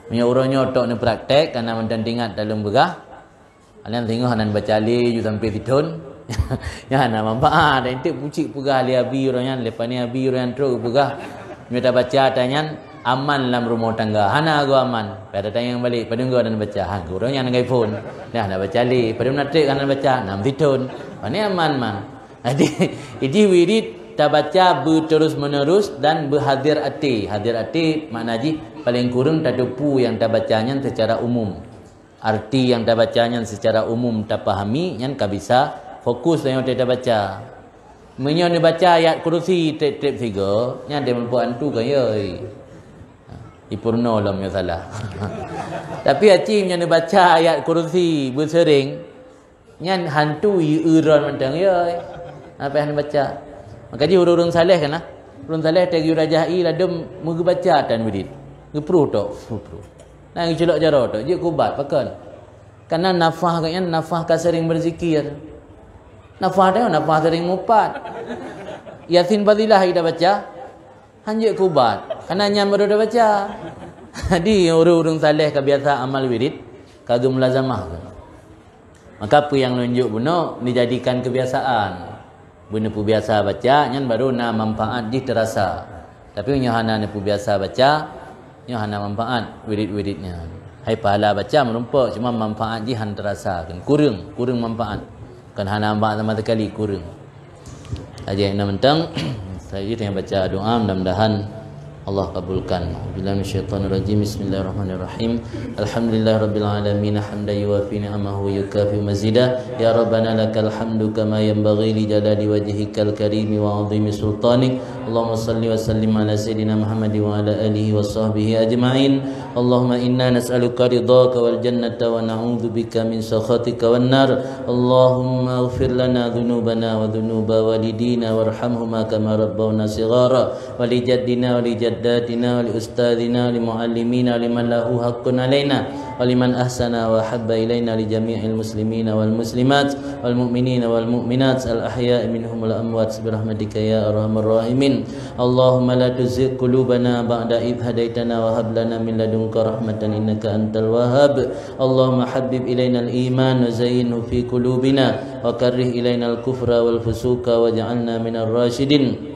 Punya urangnya otak ni praktek kerana mentingat dalam begah. Kalian tengok hanan baca ali ju sampai titun. Ya nak manfaat. Nanti pucik pegah ali abi orangnya, lepas ni abi orang terus pegah. Minta baca tanyan aman dalam rumah tangga. Hana aku aman. Pada tanya yang balik, pada gua dan baca. Han orangnya nak iPhone. Dah nak baca ali, pada nak trik kanan baca 6 titun. Ini aman man. Jadi wirid kita baca berterus menerus dan berhadir hati. Hadir hati maknanya paling kurang tak depu yang kita bacanya secara umum. Arti yang kita bacanya secara umum kita pahami, yang kita bisa fokus dengan yang kita baca. Menyo ni baca ayat kursi trip figure, yang dia mampu antu kan ya. Ipurno lah punya salah. Tapi acim yang dia baca ayat kursi bersering, yang hantu iuran mentang ya. Apa yang dia baca? Maka dia urung saleh kan lah. Urung saleh tak yu rajai ladem mugi baca tan widit. Ngepru tok, ngepru. Nah ngiculak jaro tok, je kubat pakan. Karena nafah kan nafah ka sering berzikir. Nafah dia nafah sering mupat. Yasin fadilah kita baca. Hanjek kubat. Karena nyam baru dah baca. Jadi urung saleh ka biasa amal wirid kagum mulazamah. Maka apa yang nunjuk benar dijadikan kebiasaan. Benda pu biasa baca nyan baru na manfaat di terasa. Tapi nyohana ne pu biasa baca nyohana manfaat wirid-wiridnya. Hai pahala baca merumpak cuma manfaat di han terasa kan kurang manfaat. Kan hana manfaat sama sekali kurang. Aja yang mentang saya yang baca doa mudah-mudahan Allah kabulkan. Billahi minasyaitonir rajim. Bismillahirrahmanirrahim. Alhamdulillahirabbil alamin hamdan yuwafi ni'amahu yukafi mazidah. Ya rabbana lakal hamdu kama yanbaghi li jalali wajhikal karim wa 'azimi sultanik. Allahumma salli wa sallim ala sayidina Muhammad wa ala alihi wa sahbihi ajma'in. Allahumma inna nas'aluka ridhaka wal jannata wa na'udzubika min sakhatika wan nar. Allahumma ighfir lana dhunubana wa dhunuba walidina warhamhuma kama rabbawna shighara wa li jaddina wa li جداتنا ولأستاذنا لمعلمينا لمن له حق علينا ولمن أحسن وحب إلينا لجميع المسلمين والمسلمات والمؤمنين والمؤمنات الأحياء منهم والأموات برحمتك يا أرحم الراحمين. اللهم لا تزغ قلوبنا بعد إذ هديتنا وهب لنا من لدنك رحمة إنك أنت الوهاب. اللهم حبب إلينا الإيمان وزينه في قلوبنا وكره إلينا الكفر والفسوق واجعلنا من الراشدين.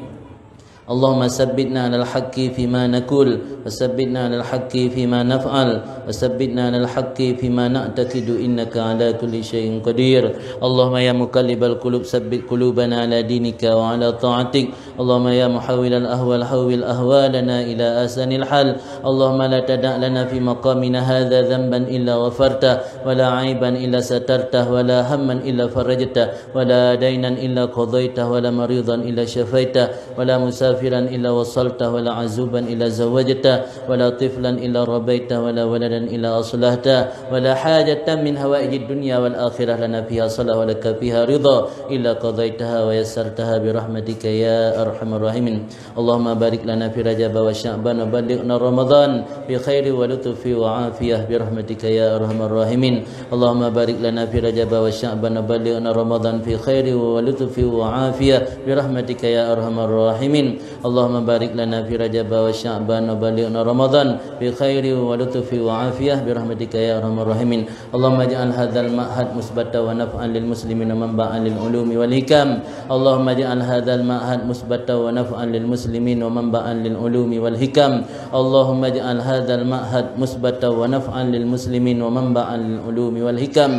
اللهم ثبتنا على الحق فيما نقول وثبتنا على الحق فيما نفعل وثبتنا على الحق فيما نعتقد إنك على كل شيء قدير. اللهم يا مقلب القلوب ثبت قلوبنا على دينك وعلى طاعتك. اللهم يا محول الأهوال حول أهوالنا إلى أحسن الحال. اللهم لا تدع لنا في مقامنا هذا ذنبا إلا غفرته ولا عيبا إلا سترته ولا هما إلا فرجته ولا دينا إلا قضيته ولا مريضا إلا شفيته ولا مسافرا إلا وصلته ولا عزوبا إلا زوجته ولا طفلا إلا ربيته ولا ولدا إلا أصلحته ولا حاجة من هوائج الدنيا والآخرة لنا فيها صلاة ولك فيها رضا إلا قضيتها ويسرتها برحمتك يا أرحم الراحمين. اللهم بارك لنا في رجب وشعبان وبلغنا رمضان بخير ولطف وعافية برحمتك يا أرحم الراحمين. اللهم بارك لنا في رجب وشعبان وبلغنا رمضان في خير ولطف وعافية برحمتك يا أرحم الراحمين. اللهم بارك لنا في رجب وشعبان وبلغنا رمضان بخير ولطف وعافية برحمتك يا أرحم الراحمين. اللهم اجعل هذا المعهد مثبتا ونفعا للمسلمين ومنبعا للعلوم والحكم. اللهم اجعل هذا المعهد مثبتا ونفعا للمسلمين ومنبعا للعلوم والحكم. اللهم اجعل هذا المعهد مثبتا ونفعا للمسلمين ومنبعا للعلوم والحكم.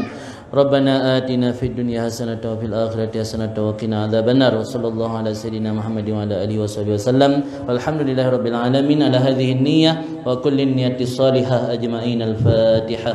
ربنا آتنا في الدنيا حسنة وفي الآخرة حسنة وقنا عذاب النار. وصلى الله على سيدنا محمد وعلى آله وصحبه وسلم والحمد لله رب العالمين على هذه النية وكل النية الصالحة أجمعين. الفاتحة.